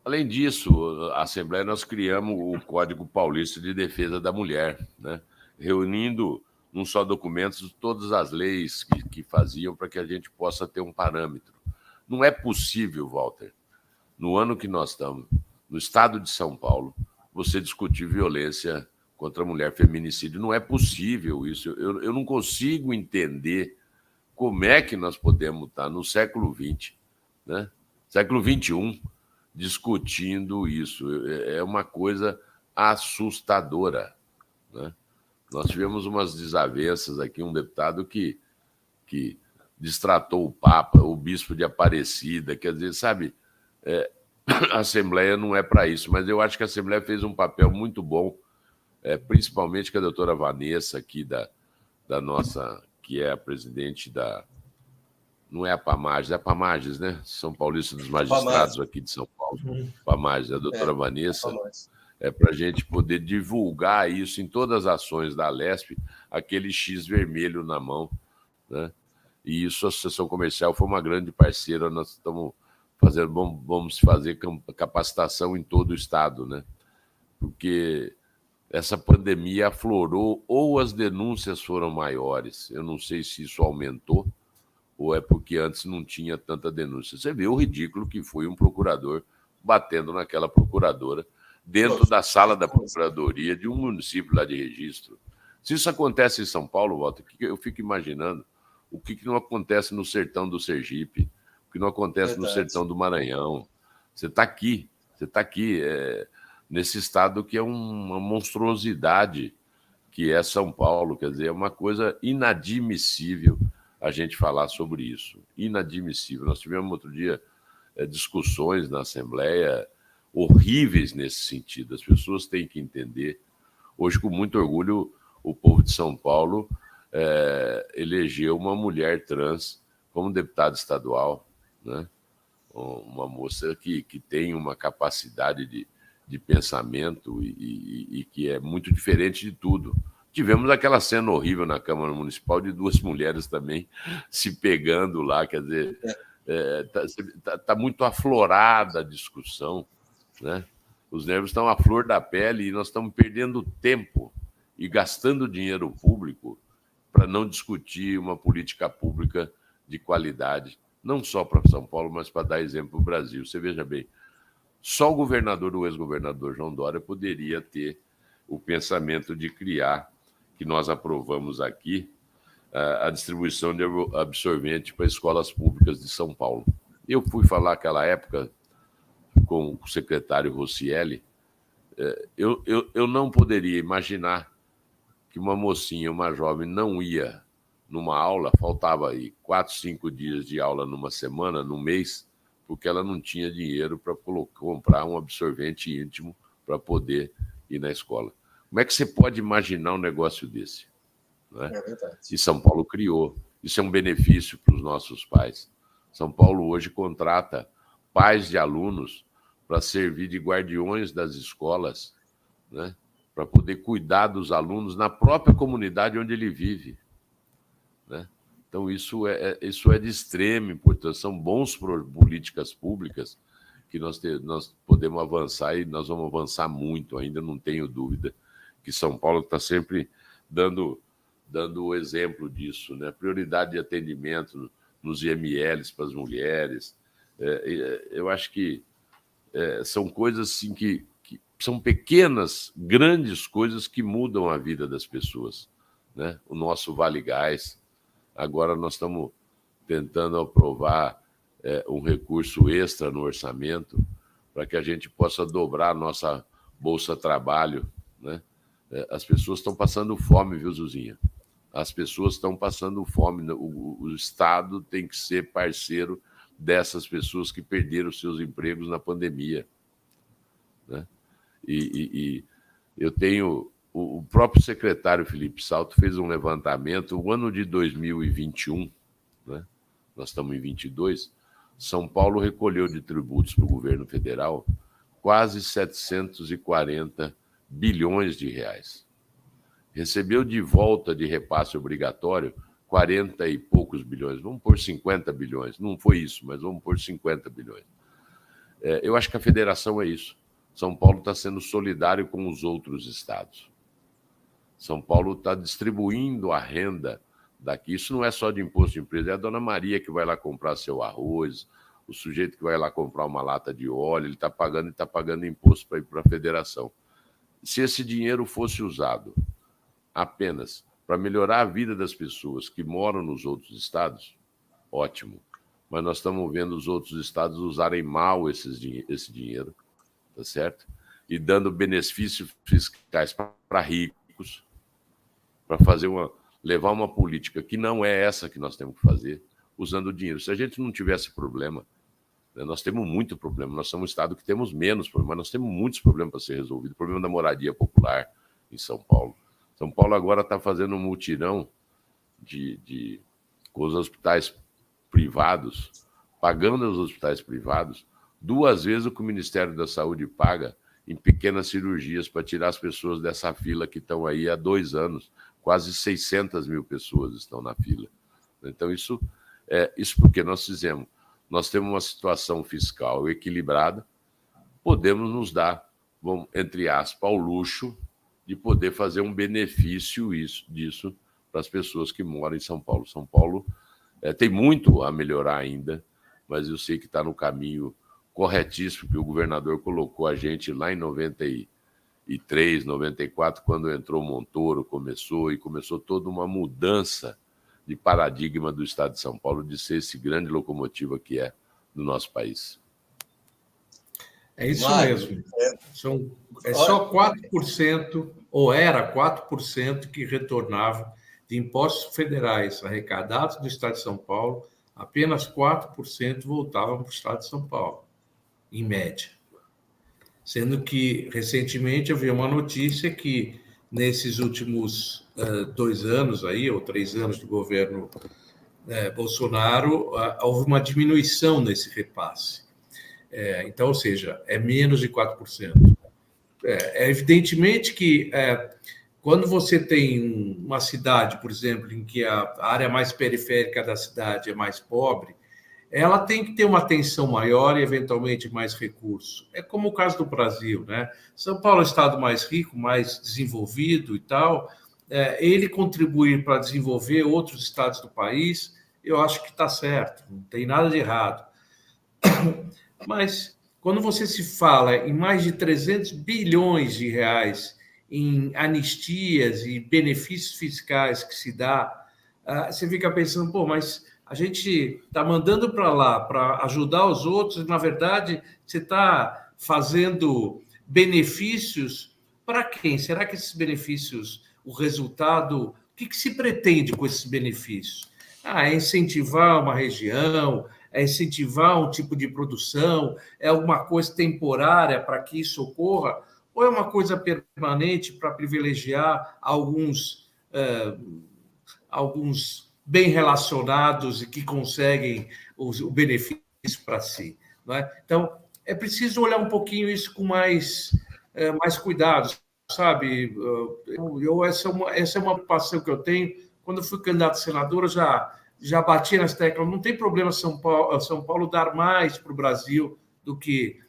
Além disso, a Assembleia, nós criamos o Código Paulista de Defesa da Mulher, né? Reunindo num só documento todas as leis que faziam para que a gente possa ter um parâmetro. Não é possível, Walter, no ano que nós estamos, no estado de São Paulo, você discutir violência contra a mulher, feminicídio. Não é possível isso. Eu não consigo entender como é que nós podemos estar no século XX, né? Século XXI, discutindo isso. É uma coisa assustadora, né? Nós tivemos umas desavenças aqui, um deputado que destratou o Papa, o bispo de Aparecida, quer dizer, sabe, a Assembleia não é para isso, mas eu acho que a Assembleia fez um papel muito bom, principalmente com a doutora Vanessa, aqui da nossa, que é a presidente da... Não é a Pamages, é a Pamages, né? São Paulistas dos Magistrados aqui de São Paulo. Pamages, a doutora Vanessa, para a gente poder divulgar isso em todas as ações da Alesp, aquele X vermelho na mão, né? E isso, a Associação Comercial foi uma grande parceira, nós estamos fazendo, vamos fazer capacitação em todo o estado, né? Porque essa pandemia aflorou, ou as denúncias foram maiores, eu não sei se isso aumentou, ou é porque antes não tinha tanta denúncia. Você vê o ridículo que foi um procurador batendo naquela procuradora dentro da sala da procuradoria de um município lá de Registro. Se isso acontece em São Paulo, Walter, eu fico imaginando o que não acontece no sertão do Sergipe, o que não acontece no sertão do Maranhão. Você está aqui, nesse estado que é uma monstruosidade, que é São Paulo. Quer dizer, é uma coisa inadmissível a gente falar sobre isso. Inadmissível. Nós tivemos outro dia discussões na Assembleia horríveis nesse sentido. As pessoas têm que entender. Hoje, com muito orgulho, o povo de São Paulo elegeu uma mulher trans como deputada estadual, né? Uma moça que tem uma capacidade de pensamento e que é muito diferente de tudo. Tivemos aquela cena horrível na Câmara Municipal de 2 mulheres também se pegando lá, quer dizer, tá muito aflorada a discussão, né? Os nervos estão à flor da pele e nós estamos perdendo tempo e gastando dinheiro público para não discutir uma política pública de qualidade, não só para São Paulo, mas para dar exemplo para o Brasil. Você veja bem, Só o ex-governador João Dória poderia ter o pensamento de criar, que nós aprovamos aqui, a distribuição de absorvente para escolas públicas de São Paulo. Eu fui falar naquela época com o secretário Rossielli. Eu não poderia imaginar que uma mocinha, uma jovem, não ia numa aula, faltava aí 4, 5 dias de aula numa semana, num mês, porque ela não tinha dinheiro para comprar um absorvente íntimo para poder ir na escola. Como é que você pode imaginar um negócio desse? Não é? É verdade. E São Paulo criou. Isso é um benefício para os nossos pais. São Paulo hoje contrata pais de alunos para servir de guardiões das escolas, né? Para poder cuidar dos alunos na própria comunidade onde ele vive, né? Então, isso é de extrema importância. São bons políticas públicas que nós podemos avançar, e nós vamos avançar muito, ainda não tenho dúvida, que São Paulo está sempre dando o exemplo disso, né? Prioridade de atendimento nos IMLs para as mulheres. Eu acho que são coisas assim que são pequenas, grandes coisas que mudam a vida das pessoas, né? O nosso Vale Gás. Agora nós estamos tentando aprovar um recurso extra no orçamento para que a gente possa dobrar a nossa Bolsa Trabalho, né? As pessoas estão passando fome, viu, Zuzinha? As pessoas estão passando fome. O Estado tem que ser parceiro dessas pessoas que perderam seus empregos na pandemia, né? E eu tenho... O próprio secretário Felipe Salto fez um levantamento. O ano de 2021, né? Nós estamos em 22, São Paulo recolheu de tributos para o governo federal quase 740 bilhões de reais. Recebeu de volta de repasse obrigatório 40 e poucos bilhões. Vamos pôr 50 bilhões. Não foi isso, mas vamos pôr 50 bilhões. Eu acho que a federação é isso. São Paulo está sendo solidário com os outros estados. São Paulo está distribuindo a renda daqui. Isso não é só de imposto de empresa, é a dona Maria que vai lá comprar seu arroz, o sujeito que vai lá comprar uma lata de óleo, ele está pagando imposto para ir para a federação. Se esse dinheiro fosse usado apenas para melhorar a vida das pessoas que moram nos outros estados, ótimo. Mas nós estamos vendo os outros estados usarem mal esse dinheiro, tá certo? E dando benefícios fiscais para ricos, para levar uma política que não é essa que nós temos que fazer, usando o dinheiro. Se a gente não tivesse problema, né, nós temos muito problema, nós somos um estado que temos menos problema, mas nós temos muitos problemas para ser resolvidos. O problema da moradia popular em São Paulo. São Paulo agora está fazendo um mutirão com os hospitais privados, pagando os hospitais privados 2 vezes o que o Ministério da Saúde paga em pequenas cirurgias para tirar as pessoas dessa fila que estão aí há 2 anos. Quase 600 mil pessoas estão na fila. Então, isso porque nós fizemos. Nós temos uma situação fiscal equilibrada, podemos nos dar, entre aspas, ao luxo de poder fazer um benefício disso para as pessoas que moram em São Paulo. São Paulo tem muito a melhorar ainda, mas eu sei que está no caminho corretíssimo, que o governador colocou a gente lá em 93, 94, quando entrou Montoro, começou toda uma mudança de paradigma do estado de São Paulo, de ser esse grande locomotiva que é do nosso país. É isso mesmo. Só 4%, ou era 4%, que retornava de impostos federais arrecadados do estado de São Paulo, apenas 4% voltavam para o estado de São Paulo, em média. Sendo que, recentemente, eu vi uma notícia que, nesses últimos 2 anos, aí, ou 3 anos do governo Bolsonaro, houve uma diminuição nesse repasse. Então, ou seja, é menos de 4%. Evidentemente que, quando você tem uma cidade, por exemplo, em que a área mais periférica da cidade é mais pobre, ela tem que ter uma atenção maior e, eventualmente, mais recurso. É como o caso do Brasil, né? São Paulo é o estado mais rico, mais desenvolvido e tal. Ele contribuir para desenvolver outros estados do país, eu acho que está certo, não tem nada de errado. Mas Quando você se fala em mais de 300 bilhões de reais em anistias e benefícios fiscais que se dá, você fica pensando, pô, mas a gente está mandando para lá para ajudar os outros, e, na verdade, você está fazendo benefícios para quem? Será que esses benefícios, o resultado, o que se pretende com esses benefícios? É incentivar uma região, é incentivar um tipo de produção, é alguma coisa temporária para que isso ocorra, ou é uma coisa permanente para privilegiar alguns bem relacionados e que conseguem o benefício para si, não é? Então, é preciso olhar um pouquinho isso com mais cuidado, sabe? Essa é uma preocupação que eu tenho. Quando eu fui candidato a senador, eu já bati nas teclas. Não tem problema São Paulo dar mais para o Brasil do que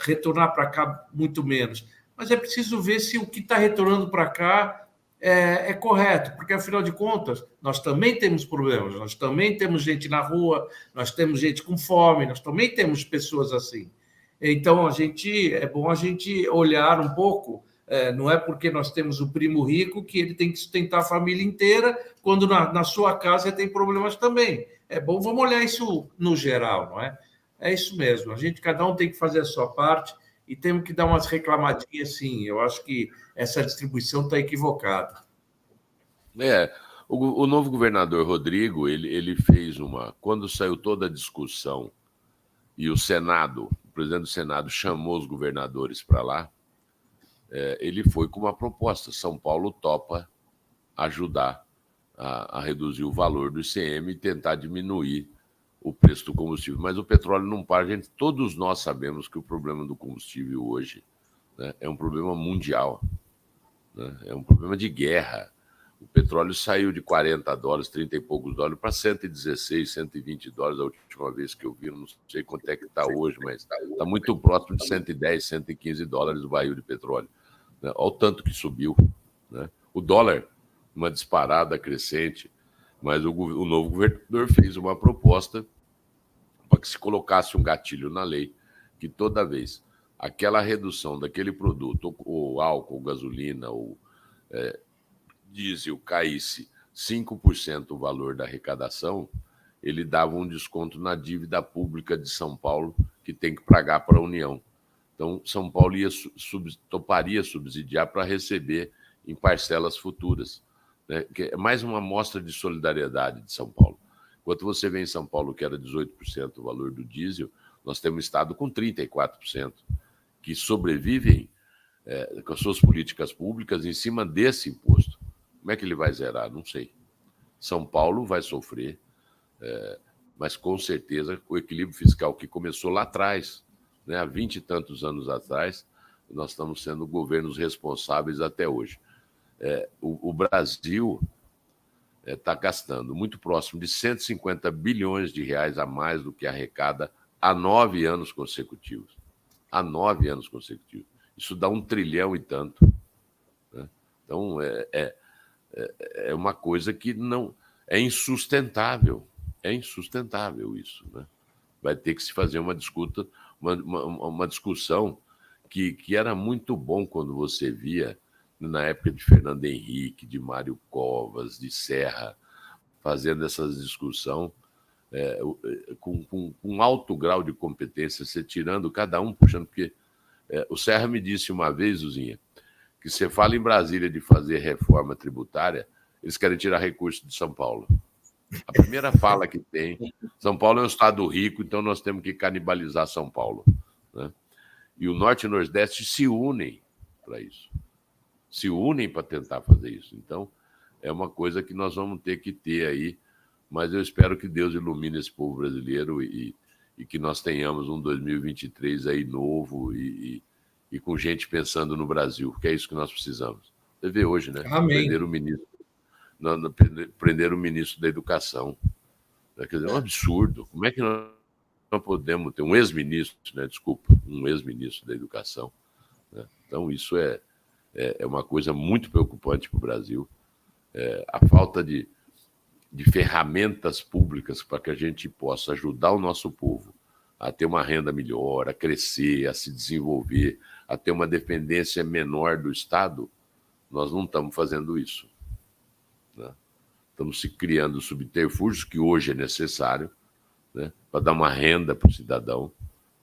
retornar para cá muito menos. Mas é preciso ver se o que está retornando para cá é correto, porque, afinal de contas, nós também temos problemas, nós também temos gente na rua, nós temos gente com fome, nós também temos pessoas assim. Então, é bom a gente olhar um pouco, não é porque nós temos o primo rico que ele tem que sustentar a família inteira, quando na sua casa tem problemas também. É bom, vamos olhar isso no geral, não é? É isso mesmo, cada um tem que fazer a sua parte e temos que dar umas reclamadinhas, sim. Eu acho que essa distribuição está equivocada. O novo governador Rodrigo, ele fez quando saiu toda a discussão e o presidente do Senado chamou os governadores para lá, ele foi com uma proposta. São Paulo topa ajudar a reduzir o valor do ICM e tentar diminuir o preço do combustível. Mas o petróleo não para. Todos nós sabemos que o problema do combustível hoje, né, é um problema mundial, né, é um problema de guerra. O petróleo saiu de $40, 30 e poucos dólares, para 116, 120 dólares a última vez que eu vi. Não sei quanto é que está hoje, mas está muito próximo de 110, 115 dólares o barril de petróleo. Né? Olha o tanto que subiu. Né? O dólar, uma disparada crescente, mas o novo governador fez uma proposta para que se colocasse um gatilho na lei, que toda vez aquela redução daquele produto, ou álcool, ou gasolina, ou diesel, caísse 5% o valor da arrecadação, ele dava um desconto na dívida pública de São Paulo, que tem que pagar para a União. Então, São Paulo toparia subsidiar para receber em parcelas futuras. Né? Que é mais uma amostra de solidariedade de São Paulo. Enquanto você vê em São Paulo que era 18% o valor do diesel, nós temos um estado com 34%, que sobrevivem com as suas políticas públicas em cima desse imposto. Como é que ele vai zerar? Não sei. São Paulo vai sofrer, mas com certeza o equilíbrio fiscal que começou lá atrás, né, há 20 e tantos anos atrás, nós estamos sendo governos responsáveis até hoje. O Brasil está gastando muito próximo de 150 bilhões de reais a mais do que arrecada há 9 anos consecutivos. Há 9 anos consecutivos. Isso dá 1 trilhão e tanto. Né? Então, é uma coisa que não é insustentável. É insustentável isso. Né? Vai ter que se fazer uma discussão que era muito bom quando você via, na época de Fernando Henrique, de Mário Covas, de Serra, fazendo essa discussão com um alto grau de competência, você tirando cada um, puxando, porque o Serra me disse uma vez, Zuzinha, que você fala em Brasília de fazer reforma tributária, eles querem tirar recursos de São Paulo. A primeira fala que tem, São Paulo é um estado rico, então nós temos que canibalizar São Paulo. Né? E o Norte e o Nordeste se unem para isso. Se unem para tentar fazer isso. Então, é uma coisa que nós vamos ter que ter aí, mas eu espero que Deus ilumine esse povo brasileiro e que nós tenhamos um 2023 aí novo e com gente pensando no Brasil, que é isso que nós precisamos. Você vê hoje, né? Amém. Prender o ministro da Educação. Quer dizer, é um absurdo. Como é que nós podemos ter um ex-ministro, né? Desculpa, um ex-ministro da Educação? Né? Então, isso é uma coisa muito preocupante para o Brasil. A falta de ferramentas públicas para que a gente possa ajudar o nosso povo a ter uma renda melhor, a crescer, a se desenvolver, a ter uma dependência menor do Estado, nós não estamos fazendo isso, né? Estamos se criando subterfúgios que hoje é necessário, né, para dar uma renda para o cidadão,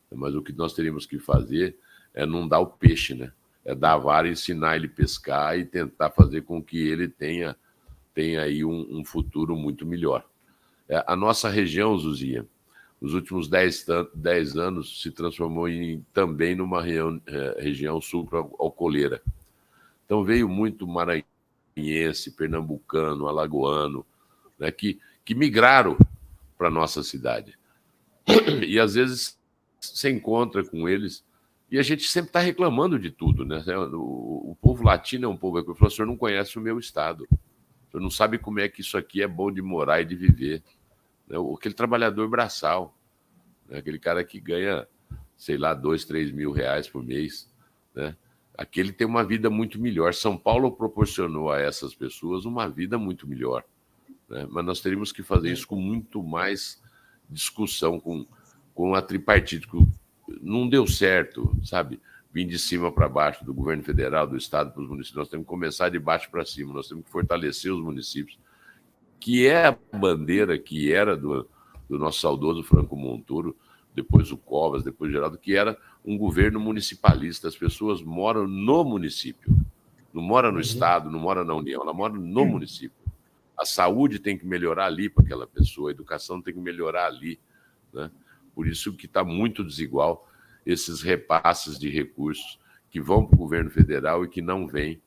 mas o que nós teríamos que fazer é não dar o peixe, né? É dar a vara, ensinar ele a pescar e tentar fazer com que ele tenha aí um futuro muito melhor. A nossa região, Zuzinha, nos últimos 10 anos se transformou também numa região sucro-alcooleira. Então veio muito maranhense, pernambucano, alagoano, né, que migraram para a nossa cidade. E às vezes se encontra com eles e a gente sempre está reclamando de tudo, né? O povo latino é um povo que o senhor não conhece o meu estado, o senhor não sabe como é que isso aqui é bom de morar e de viver, né? Aquele trabalhador braçal, né? Aquele cara que ganha, sei lá, 2, 3 mil reais por mês, né? Aquele tem uma vida muito melhor. São Paulo proporcionou a essas pessoas uma vida muito melhor, né? Mas nós teríamos que fazer isso com muito mais discussão, com a tripartite. Não deu certo, sabe? Vim de cima para baixo, do governo federal, do estado para os municípios. Nós temos que começar de baixo para cima, nós temos que fortalecer os municípios, que é a bandeira que era do nosso saudoso Franco Montoro, depois o Covas, depois o Geraldo, que era um governo municipalista. As pessoas moram no município, não moram no estado, não moram na União, ela mora no município. A saúde tem que melhorar ali para aquela pessoa, a educação tem que melhorar ali, né? Por isso que está muito desigual esses repasses de recursos que vão para o governo federal e que não vêm,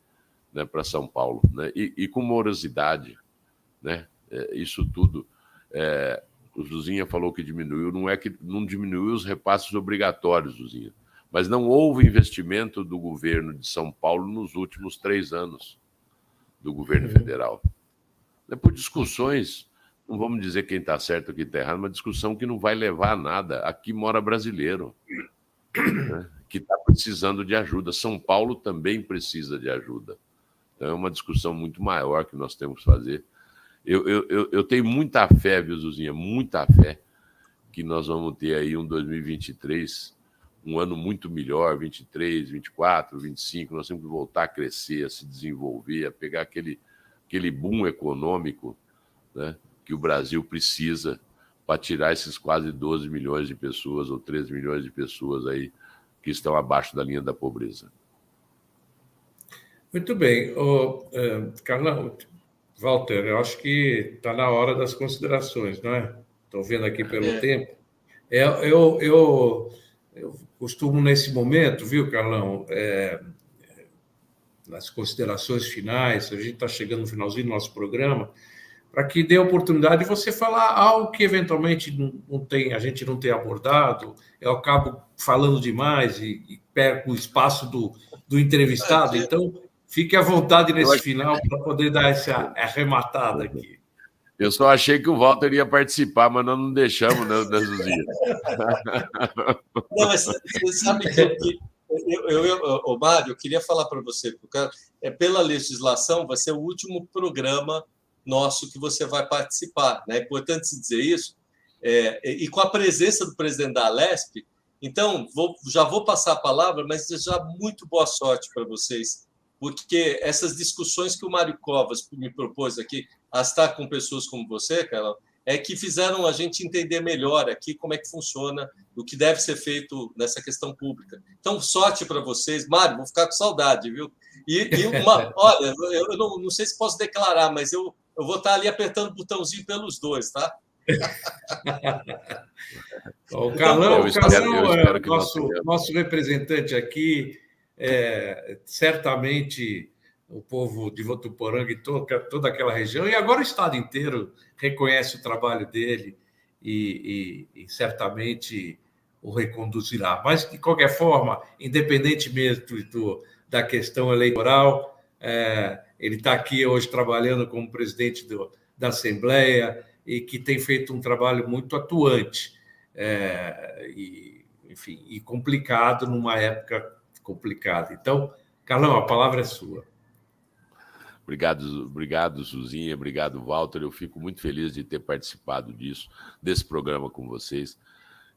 né, para São Paulo, né? E com morosidade, né? Isso tudo, o Zuzinha falou que diminuiu, não é que não diminuiu os repasses obrigatórios, Zuzinha, mas não houve investimento do governo de São Paulo nos últimos 3 anos do governo federal. Por discussões, não vamos dizer quem está certo ou quem está errado, uma discussão que não vai levar a nada. Aqui mora brasileiro, né, que está precisando de ajuda. São Paulo também precisa de ajuda. Então, é uma discussão muito maior que nós temos que fazer. Eu tenho muita fé, viu, Zuzinha? Muita fé que nós vamos ter aí um 2023, um ano muito melhor, 23, 24, 25. Nós temos que voltar a crescer, a se desenvolver, a pegar aquele boom econômico, né, que o Brasil precisa para tirar esses quase 12 milhões de pessoas ou 13 milhões de pessoas aí que estão abaixo da linha da pobreza. Muito bem. Carlão, Walter, eu acho que está na hora das considerações, não é? Estou vendo aqui pelo tempo. Eu costumo, nesse momento, viu, Carlão, nas considerações finais, a gente está chegando no finalzinho do nosso programa, para que dê a oportunidade de você falar algo que eventualmente a gente não tem abordado, eu acabo falando demais e perco o espaço do entrevistado, então fique à vontade nesse final para poder dar essa arrematada aqui. Eu só achei que o Walter ia participar, mas nós não deixamos, né, Zuzinha? Não, mas você sabe que Mário, eu queria falar para você, porque pela legislação vai ser o último programa nosso que você vai participar, né? É importante se dizer isso, e com a presença do presidente da Alesp. Então, já vou passar a palavra, mas desejar muito boa sorte para vocês, porque essas discussões que o Mário Covas me propôs aqui, a estar com pessoas como você, Carol, que fizeram a gente entender melhor aqui como é que funciona, o que deve ser feito nessa questão pública. Então, sorte para vocês. Mário, vou ficar com saudade, viu? Olha, eu não sei se posso declarar, mas eu vou estar ali apertando o botãozinho pelos dois, tá? O Carlão é nosso representante aqui, certamente o povo de Votuporanga e toda aquela região, e agora o estado inteiro reconhece o trabalho dele e certamente o reconduzirá. Mas, de qualquer forma, independentemente da questão eleitoral, ele está aqui hoje trabalhando como presidente da Assembleia e que tem feito um trabalho muito atuante e complicado numa época complicada. Então, Carlão, a palavra é sua. Obrigado, Zuzinha, obrigado, Walter. Eu fico muito feliz de ter participado desse programa com vocês.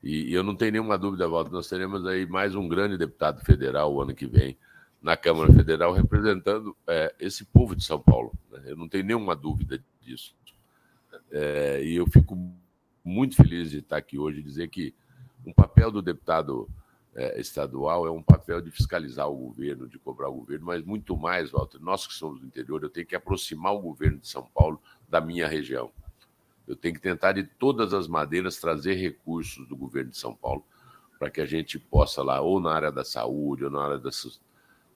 E eu não tenho nenhuma dúvida, Walter, nós teremos aí mais um grande deputado federal o ano que vem, na Câmara Federal, representando esse povo de São Paulo, né? Eu não tenho nenhuma dúvida disso. E eu fico muito feliz de estar aqui hoje e dizer que um papel do deputado estadual é um papel de fiscalizar o governo, de cobrar o governo, mas muito mais, Walter, nós que somos do interior, eu tenho que aproximar o governo de São Paulo da minha região. Eu tenho que tentar, de todas as maneiras, trazer recursos do governo de São Paulo para que a gente possa lá, ou na área da saúde, ou na área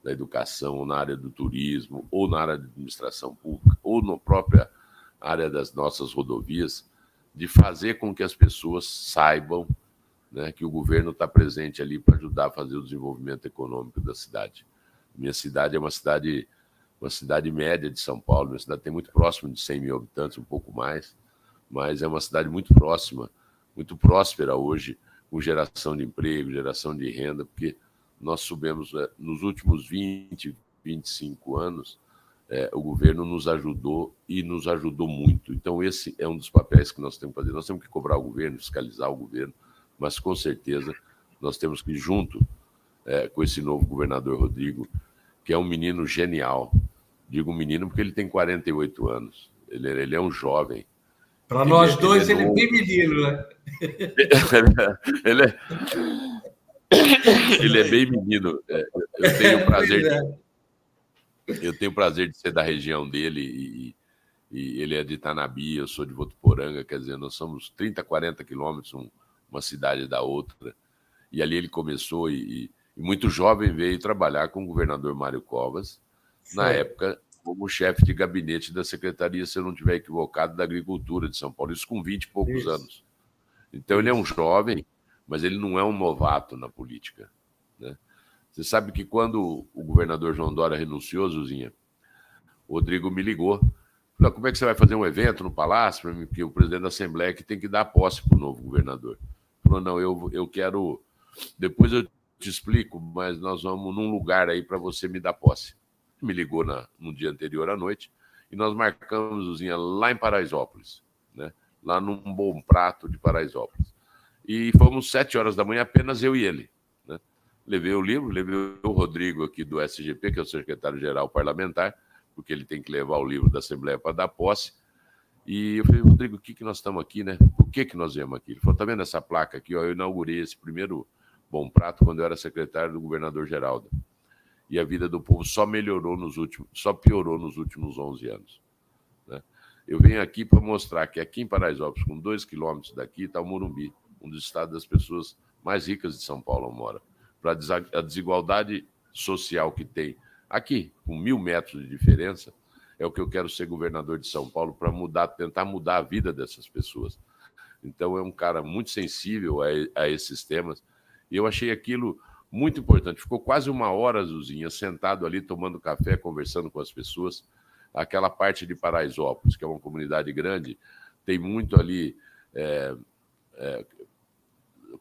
da educação, ou na área do turismo, ou na área da administração pública, ou na própria área das nossas rodovias, de fazer com que as pessoas saibam, né, que o governo está presente ali para ajudar a fazer o desenvolvimento econômico da cidade. Minha cidade é uma cidade média de São Paulo, minha cidade tem muito próximo de 100 mil habitantes, um pouco mais, mas é uma cidade muito próxima, muito próspera hoje, com geração de emprego, geração de renda, porque nós subimos, nos últimos 20, 25 anos, o governo nos ajudou e nos ajudou muito. Então, esse é um dos papéis que nós temos que fazer. Nós temos que cobrar o governo, fiscalizar o governo, mas, com certeza, nós temos que ir junto com esse novo governador Rodrigo, que é um menino genial. Digo menino porque ele tem 48 anos. Ele é um jovem. Para nós dois, ele é bem menino, né? Ele é bem menino. Eu tenho o prazer de ser da região dele e ele é de Itanabi, eu sou de Votuporanga, quer dizer, nós somos 30, 40 quilômetros, uma cidade da outra. E ali ele começou e muito jovem veio trabalhar com o governador Mário Covas, na época como chefe de gabinete da Secretaria, se eu não estiver equivocado, da Agricultura de São Paulo, isso com 20 e poucos anos. Então ele é um jovem, mas ele não é um novato na política, né? Você sabe que quando o governador João Dória renunciou, Zuzinha, o Rodrigo me ligou. Falou, como é que você vai fazer um evento no Palácio? Porque o presidente da Assembleia que tem que dar posse para o novo governador. Falou, não, eu quero... Depois eu te explico, mas nós vamos num lugar aí para você me dar posse. Me ligou no dia anterior à noite e nós marcamos, Zuzinha, lá em Paraisópolis, né? Lá num Bom Prato de Paraisópolis. E fomos 7 horas da manhã, apenas eu e ele, né? Levei o livro, levei o Rodrigo aqui do SGP, que é o secretário-geral parlamentar, porque ele tem que levar o livro da Assembleia para dar posse. E eu falei, Rodrigo, o que nós estamos aqui, né? Por que nós viemos aqui? Ele falou, tá vendo essa placa aqui? Ó, eu inaugurei esse primeiro Bom Prato quando eu era secretário do governador Geraldo. E a vida do povo só piorou nos últimos 11 anos, né? Eu venho aqui para mostrar que aqui em Paraisópolis, com 2 quilômetros daqui, está o Morumbi, um dos estados das pessoas mais ricas de São Paulo mora. Para a desigualdade social que tem aqui, com 1.000 metros de diferença, é o que eu quero ser governador de São Paulo para tentar mudar a vida dessas pessoas. Então, é um cara muito sensível a esses temas. E eu achei aquilo muito importante. Ficou quase 1 hora, Zuzinha, sentado ali, tomando café, conversando com as pessoas. Aquela parte de Paraisópolis, que é uma comunidade grande, tem muito ali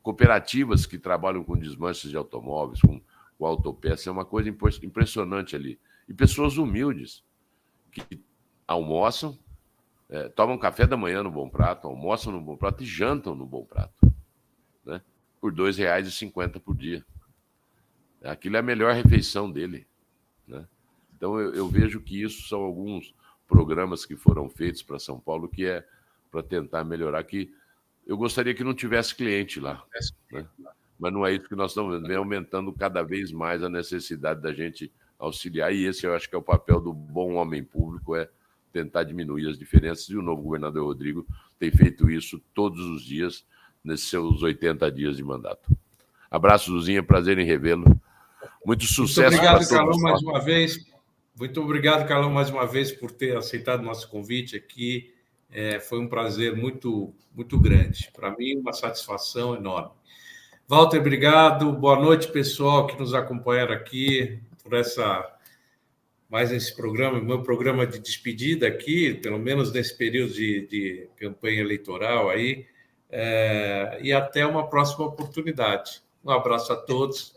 cooperativas que trabalham com desmanches de automóveis, com autopeça. É uma coisa impressionante ali. E pessoas humildes, que almoçam, tomam café da manhã no Bom Prato, almoçam no Bom Prato e jantam no Bom Prato, né? Por R$ 2,50 por dia. Aquilo é a melhor refeição dele, né? Então, eu vejo que isso são alguns programas que foram feitos para São Paulo, que é para tentar melhorar. Que eu gostaria que não tivesse cliente lá, né? Mas não é isso que nós estamos vendo, vem aumentando cada vez mais a necessidade da gente auxiliar, e esse eu acho que é o papel do bom homem público, é tentar diminuir as diferenças, e o novo governador Rodrigo tem feito isso todos os dias, nesses seus 80 dias de mandato. Abraço, Zuzinha, prazer em revê-lo. Muito sucesso para todos. Carlão, mais uma vez. Muito obrigado, Carlão, mais uma vez, por ter aceitado o nosso convite aqui. Foi um prazer muito, muito grande. Para mim, uma satisfação enorme. Walter, obrigado. Boa noite, pessoal que nos acompanharam aqui por mais esse programa, meu programa de despedida aqui, pelo menos nesse período de campanha eleitoral aí. E até uma próxima oportunidade. Um abraço a todos.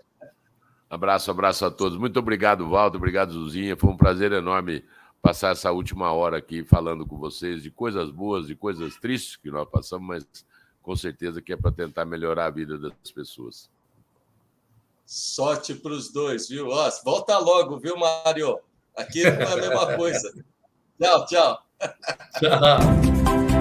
Abraço a todos. Muito obrigado, Walter. Obrigado, Zuzinha. Foi um prazer enorme passar essa última hora aqui falando com vocês de coisas boas, de coisas tristes que nós passamos, mas com certeza que é para tentar melhorar a vida das pessoas. Sorte para os dois, viu? Ó, volta logo, viu, Mário? Aqui não é a mesma coisa. Tchau, tchau. Tchau.